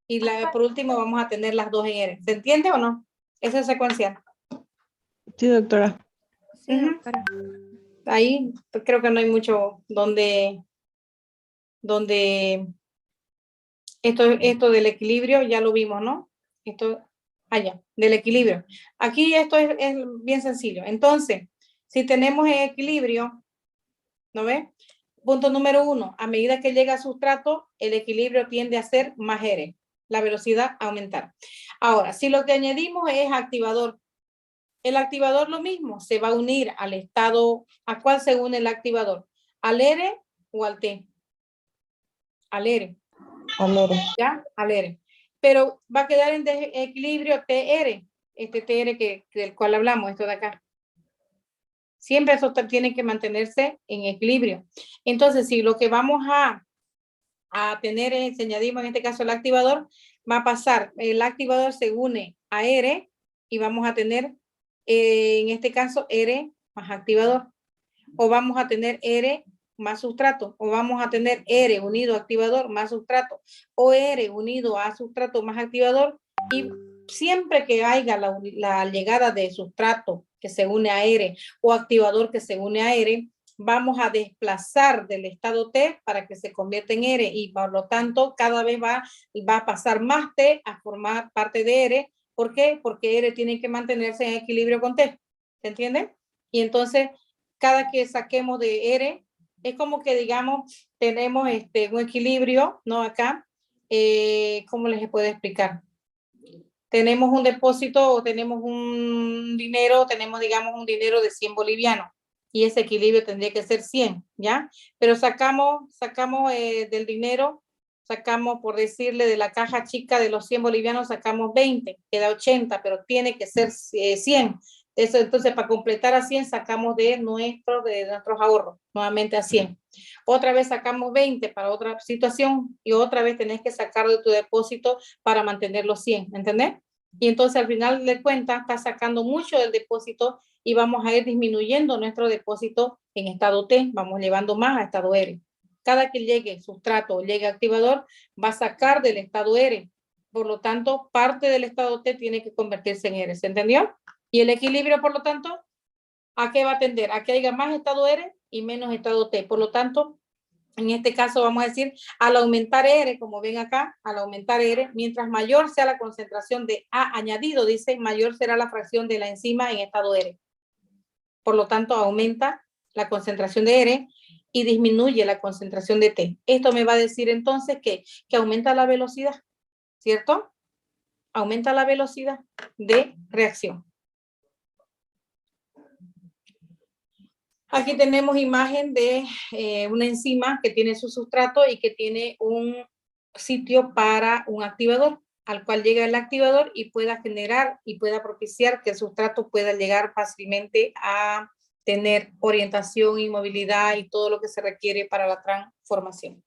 Y por último vamos a tener las dos en R. ¿Se entiende o no? Eso es secuencial. Sí, doctora. Sí, doctora. Ahí creo que no hay mucho donde esto del equilibrio ya lo vimos, ¿no? Esto allá, del equilibrio. Aquí esto es bien sencillo. Entonces, si tenemos el equilibrio, ¿no ve? Punto número 1, a medida que llega a sustrato, el equilibrio tiende a ser más R, la velocidad a aumentar. Ahora, si lo que añadimos es activador, el activador lo mismo, se va a unir al estado, ¿a cuál se une el activador? ¿Al R o al T? Al R. Al R. ¿Ya? Al R. Pero va a quedar en equilibrio TR, este TR del cual hablamos, esto de acá. Siempre eso tiene que mantenerse en equilibrio. Entonces, si lo que vamos a tener es, añadimos en este caso el activador, va a pasar, el activador se une a R y vamos a tener, en este caso, R más activador. O vamos a tener R más sustrato, o vamos a tener R unido a activador más sustrato, o R unido a sustrato más activador, y siempre que haya la llegada de sustrato que se une a R o activador que se une a R, vamos a desplazar del estado T para que se convierta en R y por lo tanto cada vez va a pasar más T a formar parte de R. ¿Por qué? Porque R tiene que mantenerse en equilibrio con T. ¿Se entiende? Y entonces cada que saquemos de R es como que digamos tenemos un equilibrio, ¿no? Acá, ¿cómo les puedo explicar? Tenemos un depósito o tenemos un dinero, tenemos digamos un dinero de 100 bolivianos y ese equilibrio tendría que ser 100, ¿ya? Pero sacamos del dinero, sacamos por decirle de la caja chica de los 100 bolivianos, sacamos 20, queda 80, pero tiene que ser 100. Eso, entonces, para completar a 100, sacamos de nuestros ahorros, nuevamente a 100. Otra vez sacamos 20 para otra situación y otra vez tenés que sacar de tu depósito para mantener los 100, ¿entendés? Y entonces al final de cuentas estás sacando mucho del depósito y vamos a ir disminuyendo nuestro depósito en estado T, vamos llevando más a estado R. Cada que llegue sustrato o llegue activador, va a sacar del estado R. Por lo tanto, parte del estado T tiene que convertirse en R, ¿se entendió? Y el equilibrio, por lo tanto, ¿a qué va a tender? A que haya más estado R y menos estado T. Por lo tanto, en este caso vamos a decir, al aumentar R, como ven acá, al aumentar R, mientras mayor sea la concentración de A añadido, dice, mayor será la fracción de la enzima en estado R. Por lo tanto, aumenta la concentración de R y disminuye la concentración de T. Esto me va a decir entonces que aumenta la velocidad, ¿cierto? Aumenta la velocidad de reacción. Aquí tenemos imagen de una enzima que tiene su sustrato y que tiene un sitio para un activador, al cual llega el activador y pueda generar y pueda propiciar que el sustrato pueda llegar fácilmente a tener orientación y movilidad y todo lo que se requiere para la transformación.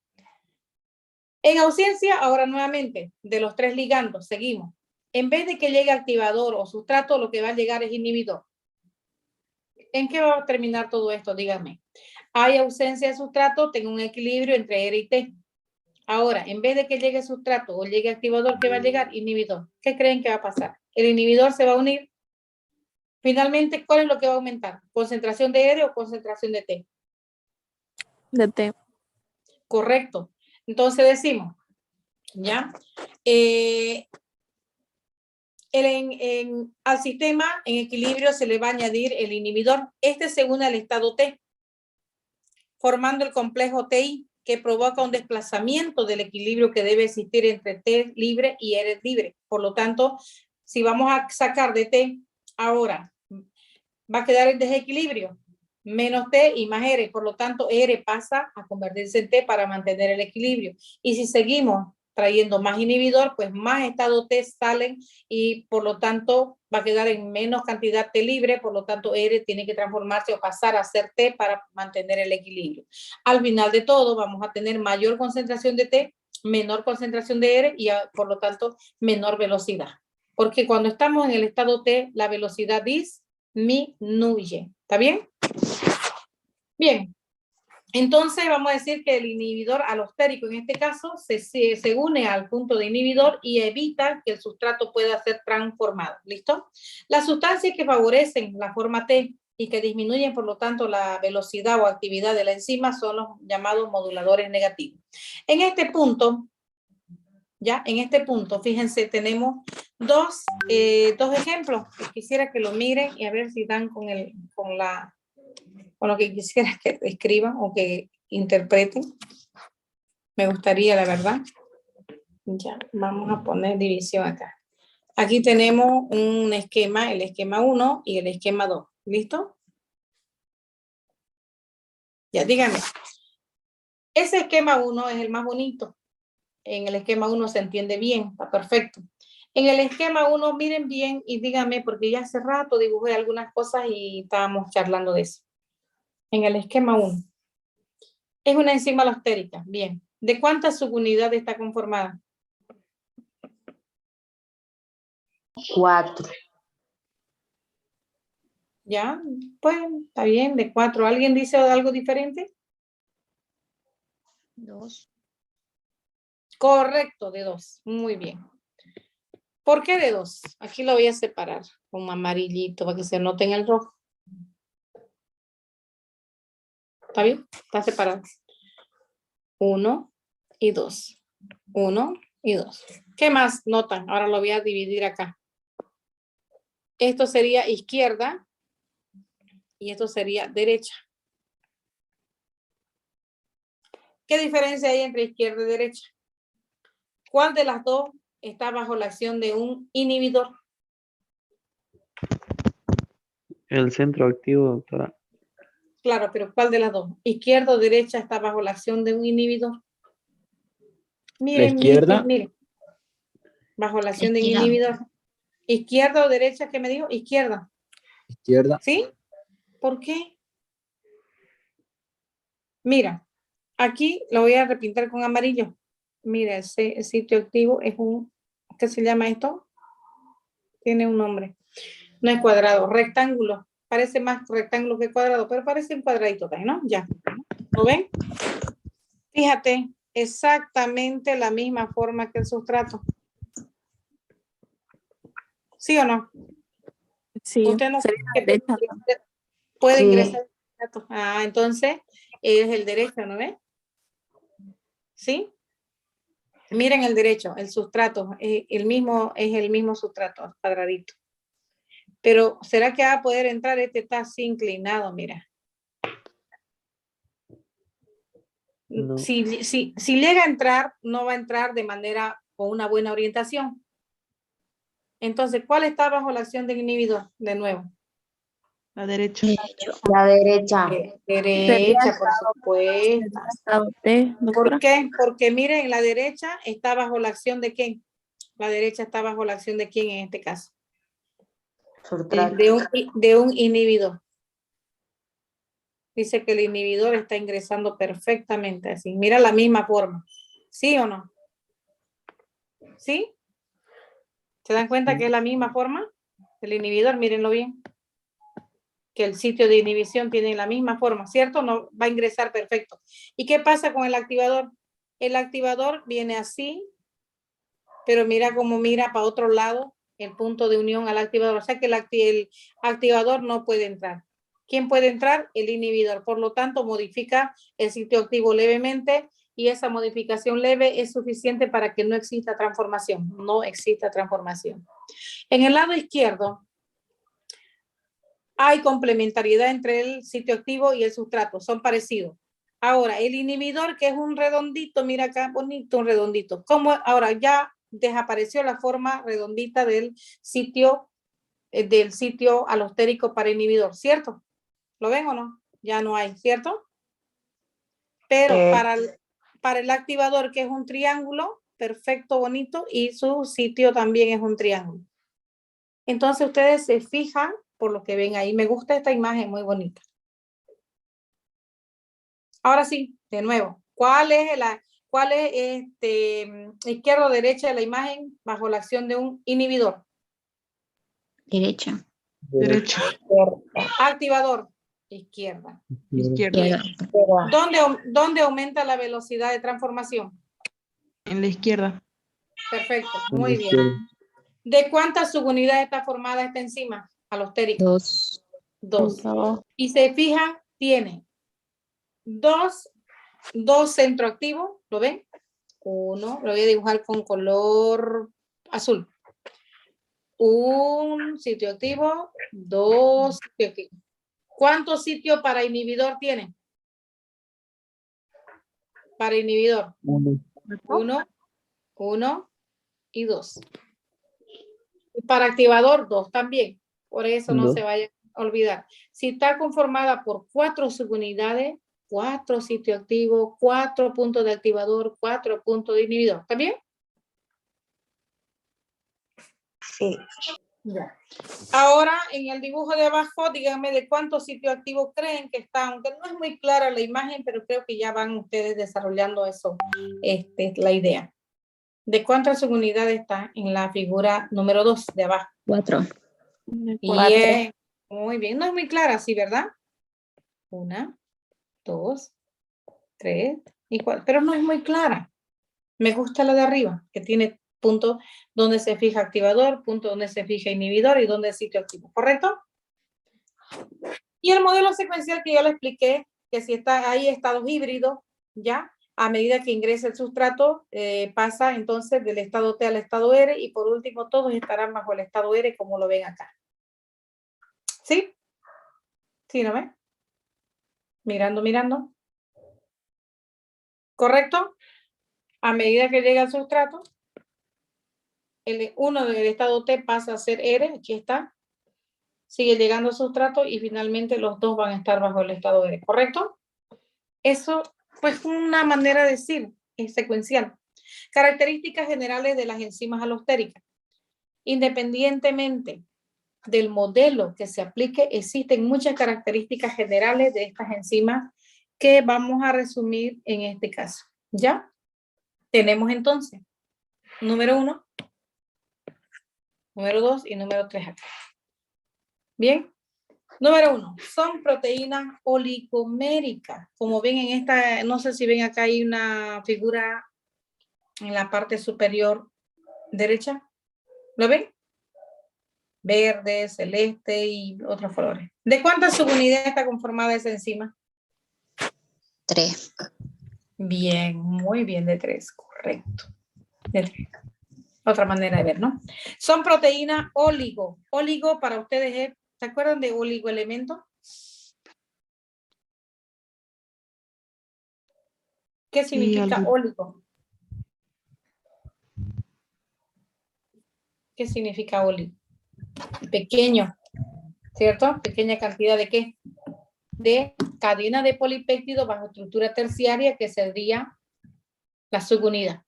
En ausencia, ahora nuevamente, de los tres ligandos, seguimos. En vez de que llegue activador o sustrato, lo que va a llegar es inhibidor. ¿En qué va a terminar todo esto? Díganme. Hay ausencia de sustrato, tengo un equilibrio entre R y T. Ahora, en vez de que llegue sustrato o llegue activador, ¿qué va a llegar? Inhibidor. ¿Qué creen que va a pasar? El inhibidor se va a unir. Finalmente, ¿cuál es lo que va a aumentar? ¿Concentración de R o concentración de T? De T. Correcto. Entonces decimos, ¿ya? Al sistema en equilibrio se le va a añadir el inhibidor. Este se une al estado T, formando el complejo TI, que provoca un desplazamiento del equilibrio que debe existir entre T libre y R libre. Por lo tanto, si vamos a sacar de T, ahora va a quedar el desequilibrio, menos T y más R. Por lo tanto, R pasa a convertirse en T para mantener el equilibrio. Y si seguimos trayendo más inhibidor, pues más estado T salen y por lo tanto va a quedar en menos cantidad T libre, por lo tanto R tiene que transformarse o pasar a ser T para mantener el equilibrio. Al final de todo vamos a tener mayor concentración de T, menor concentración de R y por lo tanto menor velocidad. Porque cuando estamos en el estado T, la velocidad disminuye. ¿Está bien? Bien. Entonces vamos a decir que el inhibidor alostérico en este caso se une al punto de inhibidor y evita que el sustrato pueda ser transformado. ¿Listo? Las sustancias que favorecen la forma T y que disminuyen por lo tanto la velocidad o actividad de la enzima son los llamados moduladores negativos. En este punto, fíjense, tenemos dos ejemplos. Quisiera que lo miren y a ver si dan con lo que quisiera que escriban o que interpreten. Me gustaría, la verdad. Ya, vamos a poner división acá. Aquí tenemos un esquema, el esquema 1 y el esquema 2. ¿Listo? Ya, díganme. Ese esquema 1 es el más bonito. En el esquema 1 se entiende bien, está perfecto. En el esquema 1, miren bien y díganme, porque ya hace rato dibujé algunas cosas y estábamos charlando de eso. En el esquema 1. Es una enzima alostérica. Bien. ¿De cuántas subunidades está conformada? 4. ¿Ya? Pues está bien, de 4. ¿Alguien dice algo diferente? 2. Correcto, de 2. Muy bien. ¿Por qué de 2? Aquí lo voy a separar con amarillito para que se note en el rojo. ¿Está bien? Está separado. 1 y 2. 1 y 2. ¿Qué más notan? Ahora lo voy a dividir acá. Esto sería izquierda y esto sería derecha. ¿Qué diferencia hay entre izquierda y derecha? ¿Cuál de las dos está bajo la acción de un inhibidor? El centro activo, doctora. Claro, pero ¿cuál de las dos? ¿Izquierda o derecha está bajo la acción de un inhibidor? Miren, izquierda. miren. Bajo la acción de un inhibidor. ¿Izquierda o derecha? ¿Qué me dijo? Izquierda. Izquierda. ¿Sí? ¿Por qué? Mira, aquí lo voy a repintar con amarillo. Mira, ese sitio activo es un, ¿qué se llama esto? Tiene un nombre. No es cuadrado, rectángulo. Parece más rectángulo que cuadrado, pero parece un cuadradito también, ¿no? Ya. ¿Lo ven? Fíjate, exactamente la misma forma que el sustrato. ¿Sí o no? Sí, Usted no sería que derecha. puede Sí. ingresar el sustrato. Ah, entonces es el derecho, ¿no ve? ¿Sí? Miren el derecho, el sustrato, el mismo, es el mismo sustrato, cuadradito. Pero, ¿será que va a poder entrar? Este está así inclinado, mira. No. Si llega a entrar, no va a entrar de manera con una buena orientación. Entonces, ¿cuál está bajo la acción del inhibidor? De nuevo. La derecha. La derecha. Derecha, por supuesto. Estado T, doctora. ¿Por qué? Porque miren, la derecha está bajo la acción de ¿quién? La derecha está bajo la acción de ¿quién en este caso? Sustrato. De un inhibidor. Dice que el inhibidor está ingresando perfectamente así. Mira la misma forma. ¿Sí o no? ¿Sí? ¿Se dan cuenta que es la misma forma? El inhibidor, mírenlo bien. Que el sitio de inhibición tiene la misma forma, ¿cierto? No va a ingresar perfecto. ¿Y qué pasa con el activador? El activador viene así, pero mira cómo mira para otro lado el punto de unión al activador. O sea que el activador no puede entrar. ¿Quién puede entrar? El inhibidor. Por lo tanto, modifica el sitio activo levemente y esa modificación leve es suficiente para que no exista transformación. No exista transformación. En el lado izquierdo hay complementariedad entre el sitio activo y el sustrato. Son parecidos. Ahora, el inhibidor, que es un redondito, mira acá, bonito, un redondito. ¿Cómo? Ahora ya desapareció la forma redondita del sitio alostérico para inhibidor, ¿cierto? ¿Lo ven o no? Ya no hay, ¿cierto? Pero para el activador, que es un triángulo, perfecto, bonito, y su sitio también es un triángulo. Entonces ustedes se fijan por lo que ven ahí. Me gusta esta imagen, muy bonita. Ahora sí, de nuevo, ¿cuál es izquierda o derecha de la imagen bajo la acción de un inhibidor? Derecha. Derecha. Activador, izquierda. Izquierda. ¿Dónde aumenta la velocidad de transformación? En la izquierda. Perfecto, muy bien. ¿De cuántas subunidades está formada esta enzima alostérica? 2. 2. No. Y se fijan, tiene dos centroactivos, ¿lo ven? Uno, lo voy a dibujar con color azul. Un sitio activo, dos sitios activos. ¿Cuántos sitios para inhibidor tiene? Para inhibidor. Uno y 2. Y para activador, 2 también. Por eso no se vaya a olvidar. Si está conformada por 4 subunidades, 4 sitios activos, 4 puntos de activador, 4 puntos de inhibidor. ¿Está bien? Sí. Ya. Ahora, en el dibujo de abajo, díganme de cuántos sitios activos creen que están, aunque no es muy clara la imagen, pero creo que ya van ustedes desarrollando eso, la idea. ¿De cuántas subunidades está en la figura número 2 de abajo? 4. Bien, muy bien. No es muy clara, ¿sí, verdad? 1, 2, 3 y 4, pero no es muy clara. Me gusta la de arriba, que tiene punto donde se fija activador, punto donde se fija inhibidor y donde es sitio activo, ¿correcto? Y el modelo secuencial que yo le expliqué, que si está ahí estados híbridos, ya, a medida que ingresa el sustrato, pasa entonces del estado T al estado R y por último todos estarán bajo el estado R como lo ven acá. ¿Sí? ¿Sí, no ven? Mirando, mirando. ¿Correcto? A medida que llega al sustrato, uno del estado T pasa a ser R, aquí está. Sigue llegando al sustrato y finalmente los dos van a estar bajo el estado R, ¿correcto? Eso, pues, una manera de decir, es secuencial. Características generales de las enzimas alostéricas. Independientemente del modelo que se aplique, existen muchas características generales de estas enzimas que vamos a resumir en este caso. ¿Ya? Tenemos entonces, número 1, número 2 y número 3 acá. Bien. Número 1, son proteínas oligoméricas. Como ven en esta, no sé si ven acá hay una figura en la parte superior derecha. ¿Lo ven? Verde, celeste y otros colores. ¿De cuántas subunidades está conformada esa enzima? 3. Bien, muy bien, de 3, correcto. De 3. Otra manera de ver, ¿no? Son proteínas oligo. Oligo para ustedes es, ¿se acuerdan de oligoelemento? ¿Qué significa oligo? ¿Qué significa oligo? Pequeño, ¿cierto? Pequeña cantidad de ¿qué? De cadena de polipéptidos bajo estructura terciaria que sería la subunidad.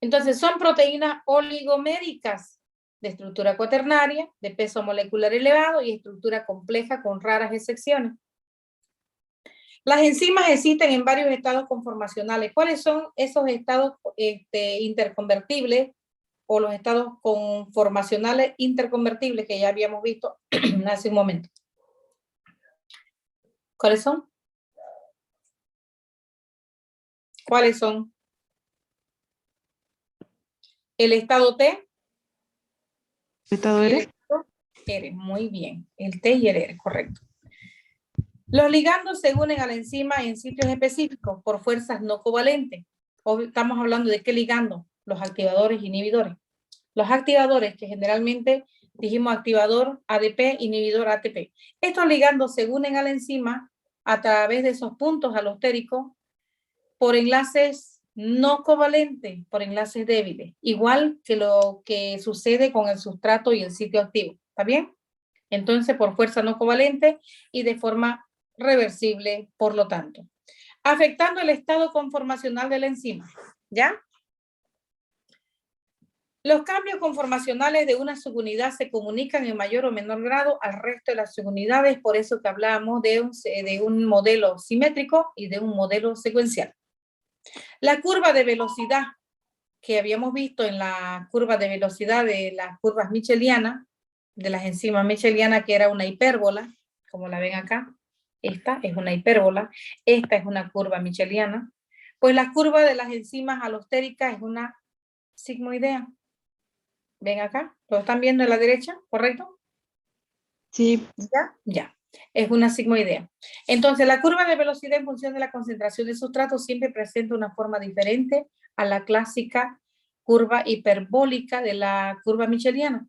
Entonces son proteínas oligoméricas de estructura cuaternaria, de peso molecular elevado y estructura compleja con raras excepciones. Las enzimas existen en varios estados conformacionales. ¿Cuáles son esos estados interconvertibles o los estados conformacionales interconvertibles que ya habíamos visto hace un momento? ¿Cuáles son? ¿Cuáles son? El estado T. ¿Estado R? R, muy bien. El T y el R, correcto. Los ligandos se unen a la enzima en sitios específicos por fuerzas no covalentes. Estamos hablando de qué ligando, los activadores e inhibidores. Los activadores, que generalmente dijimos activador ADP, inhibidor ATP. Estos ligandos se unen a la enzima a través de esos puntos alostéricos por enlaces no covalentes, por enlaces débiles, igual que lo que sucede con el sustrato y el sitio activo. ¿Está bien? Entonces, por fuerza no covalente y de forma reversible, por lo tanto. Afectando el estado conformacional de la enzima. ¿Ya? Los cambios conformacionales de una subunidad se comunican en mayor o menor grado al resto de las subunidades, por eso que hablábamos de un modelo simétrico y de un modelo secuencial. La curva de velocidad que habíamos visto en la curva de velocidad de las curvas michelianas, de las enzimas michelianas, que era una hipérbola, como la ven acá. Esta es una hipérbola, esta es una curva micheliana. Pues la curva de las enzimas alostéricas es una sigmoidea. ¿Ven acá? ¿Lo están viendo a la derecha? ¿Correcto? Sí. ¿Ya? Ya. Es una sigmoidea. Entonces, la curva de velocidad en función de la concentración de sustrato siempre presenta una forma diferente a la clásica curva hiperbólica de la curva micheliana.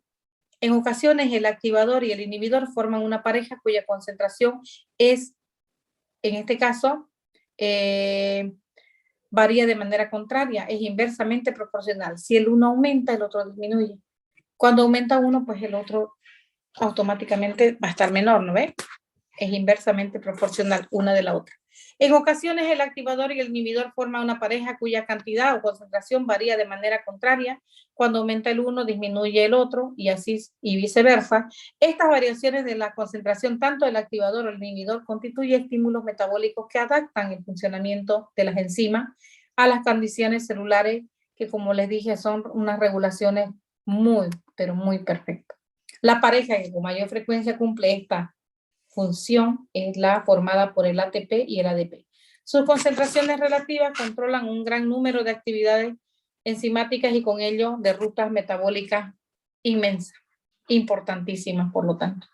En ocasiones, el activador y el inhibidor forman una pareja cuya concentración es, en este caso, varía de manera contraria, es inversamente proporcional. Si el uno aumenta, el otro disminuye. Cuando aumenta uno, pues el otro automáticamente va a estar menor, ¿no ve? Es inversamente proporcional una de la otra. En ocasiones, el activador y el inhibidor forman una pareja cuya cantidad o concentración varía de manera contraria. Cuando aumenta el uno, disminuye el otro, y así y viceversa. Estas variaciones de la concentración tanto del activador o el inhibidor constituyen estímulos metabólicos que adaptan el funcionamiento de las enzimas a las condiciones celulares que, como les dije, son unas regulaciones muy, pero muy perfectas. La pareja que con mayor frecuencia cumple esta función es la formada por el ATP y el ADP. Sus concentraciones relativas controlan un gran número de actividades enzimáticas y con ello de rutas metabólicas inmensas, importantísimas por lo tanto.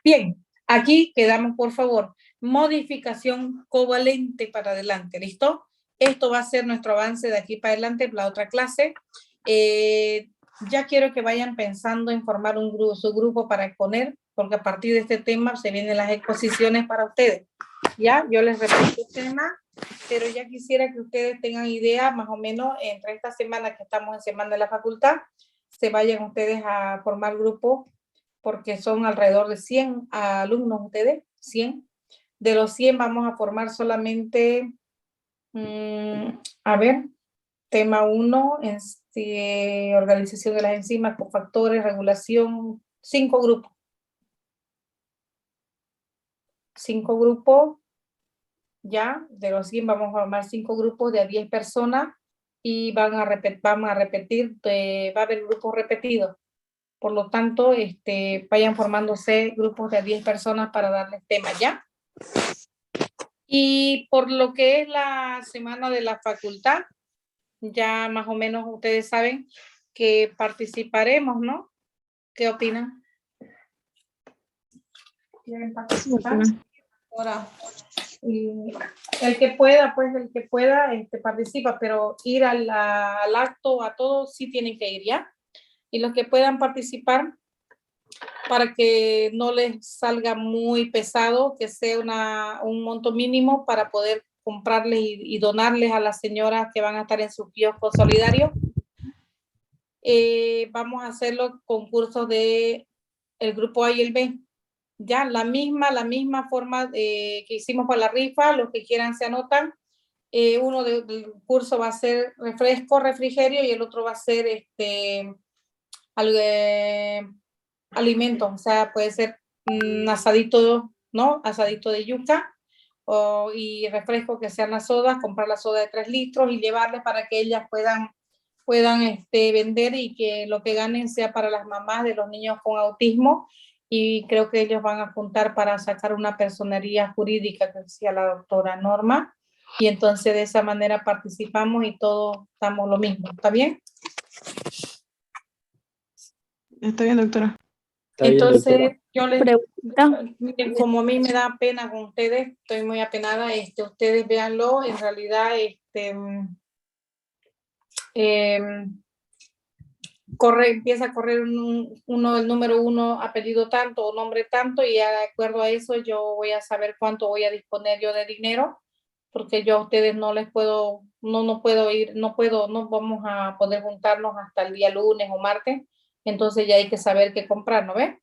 Bien, aquí quedamos por favor. Modificación covalente para adelante, ¿listo? Esto va a ser nuestro avance de aquí para adelante, la otra clase. Ya quiero que vayan pensando en formar un grupo, su grupo para exponer, porque a partir de este tema se vienen las exposiciones para ustedes. Ya, yo les repito el tema, pero ya quisiera que ustedes tengan idea más o menos entre esta semana que estamos en semana de la facultad, se vayan ustedes a formar grupo, porque son alrededor de 100 alumnos ustedes, 100. De los 100 vamos a formar solamente, a ver, tema 1, organización de las enzimas, cofactores, regulación, 5 grupos. 5 grupos, ya, de los 100 vamos a formar 5 grupos de a 10 personas y vamos a repetir, va a haber grupos repetidos. Por lo tanto, vayan formándose grupos de 10 personas para darles tema, ¿ya? Y por lo que es la semana de la facultad, ya más o menos ustedes saben que participaremos, ¿no? ¿Qué opinan? ¿Quieren participar? Ahora, el que pueda, pues el que pueda, participa, pero ir al acto, a todos, sí tienen que ir, ¿ya? Y los que puedan participar, para que no les salga muy pesado, que sea un monto mínimo para poder comprarles y donarles a las señoras que van a estar en su kiosco solidario. Vamos a hacerlo concursos de el grupo A y el B. Ya, la misma forma que hicimos para la rifa, los que quieran se anotan. Uno del curso va a ser refresco, refrigerio, y el otro va a ser alimentos, o sea, puede ser asadito, ¿no? Asadito de yuca y refresco que sean las sodas, comprar la soda de 3 litros y llevarles para que ellas puedan vender y que lo que ganen sea para las mamás de los niños con autismo, y creo que ellos van a juntar para sacar una personería jurídica que decía la doctora Norma, y entonces de esa manera participamos y todos damos lo mismo, ¿está bien? Está bien, doctora. Está bien, Entonces, doctora. yo les, Pregunta. miren, como a mí me da pena con ustedes, estoy muy apenada, ustedes véanlo, en realidad, empieza a correr el número 1 apellido tanto o nombre tanto, y de acuerdo a eso yo voy a saber cuánto voy a disponer yo de dinero, porque yo a ustedes no les puedo, no puedo ir, no vamos a poder juntarnos hasta el día lunes o martes, entonces ya hay que saber qué comprar, ¿no ves?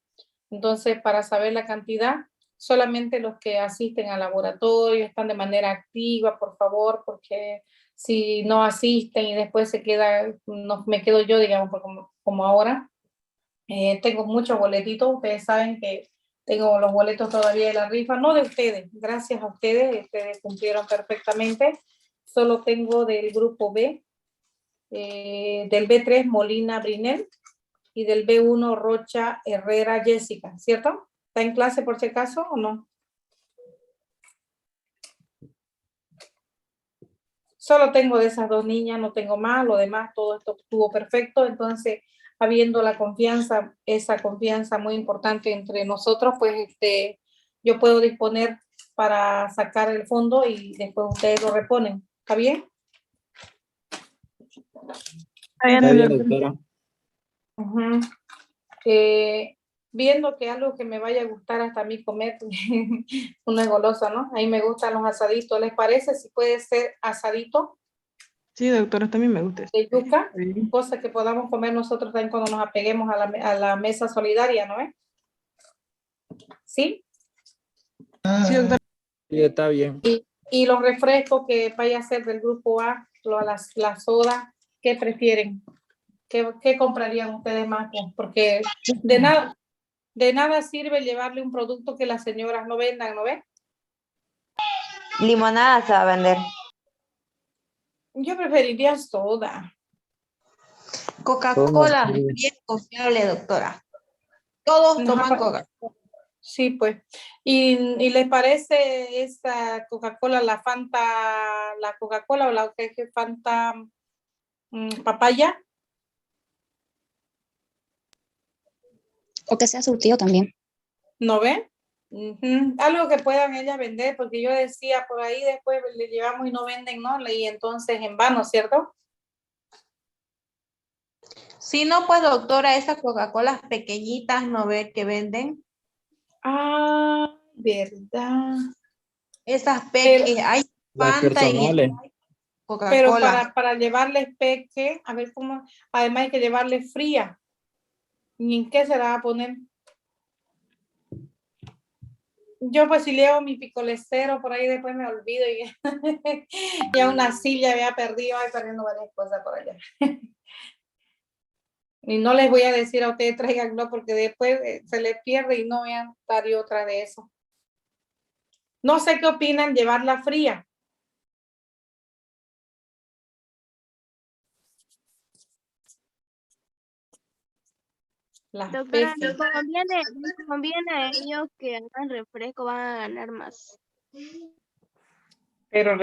Entonces, para saber la cantidad, solamente los que asisten al laboratorio, están de manera activa, por favor, porque si no asisten y después se queda, no, me quedo yo, digamos, como ahora. Tengo muchos boletitos, ustedes saben que tengo los boletos todavía de la rifa, no de ustedes, gracias a ustedes, ustedes cumplieron perfectamente. Solo tengo del grupo B, del B3 Molina Brinel, y del B1 Rocha Herrera Jessica, ¿cierto? ¿Está en clase por si acaso o no? Solo tengo de esas 2 niñas, no tengo más, lo demás todo esto estuvo perfecto, entonces habiendo la confianza, esa confianza muy importante entre nosotros, pues yo puedo disponer para sacar el fondo y después ustedes lo reponen, ¿está bien? Está bien, doctora. Uh-huh. Viendo que algo que me vaya a gustar hasta a mí comer, uno es golosa, ¿no? A mí me gustan los asaditos, ¿les parece? Si puede ser asadito Sí, doctora, también me gusta eso. de yuca, Sí. cosa que podamos comer nosotros también cuando nos apeguemos a la mesa solidaria, ¿no es? ¿Sí? Sí, doctora. Sí, está bien. Y los refrescos que vaya a ser del grupo A, las sodas, ¿qué prefieren? ¿Qué comprarían ustedes más? Porque de nada sirve llevarle un producto que las señoras no vendan, ¿no ves? Limonada se va a vender. Yo preferiría soda. Coca-Cola, Soda, sí. bien confiable, doctora. Todos toman Coca-Cola. Sí, pues. ¿Y les parece esa Coca-Cola, la Fanta, la Coca-Cola o la que es Fanta Papaya. O que sea surtido también. ¿No ven? Ujú. Algo que puedan ellas vender, porque yo decía por ahí después le llevamos y no venden, ¿no? Y entonces en vano, ¿cierto? Si no, pues doctora, esas Coca-Colas pequeñitas, ¿no ve que venden? Ah, verdad. Esas Pero- pequeñas, hay Las Fanta y personales. Pero Coca-Cola. para llevarles peque, a ver cómo, además hay que llevarles fría. ¿Y en qué se la va a poner? Yo pues si llevo mi picolecero por ahí después me olvido y ya una silla había perdido, ahí perdiendo varias cosas por allá. Y no les voy a decir a ustedes tráiganlo porque después se les pierde y no voy a dar yo otra de eso. No sé qué opinan llevarla fría. Las Doctora, peques. les conviene a ellos que hagan refresco, van a ganar más. Pero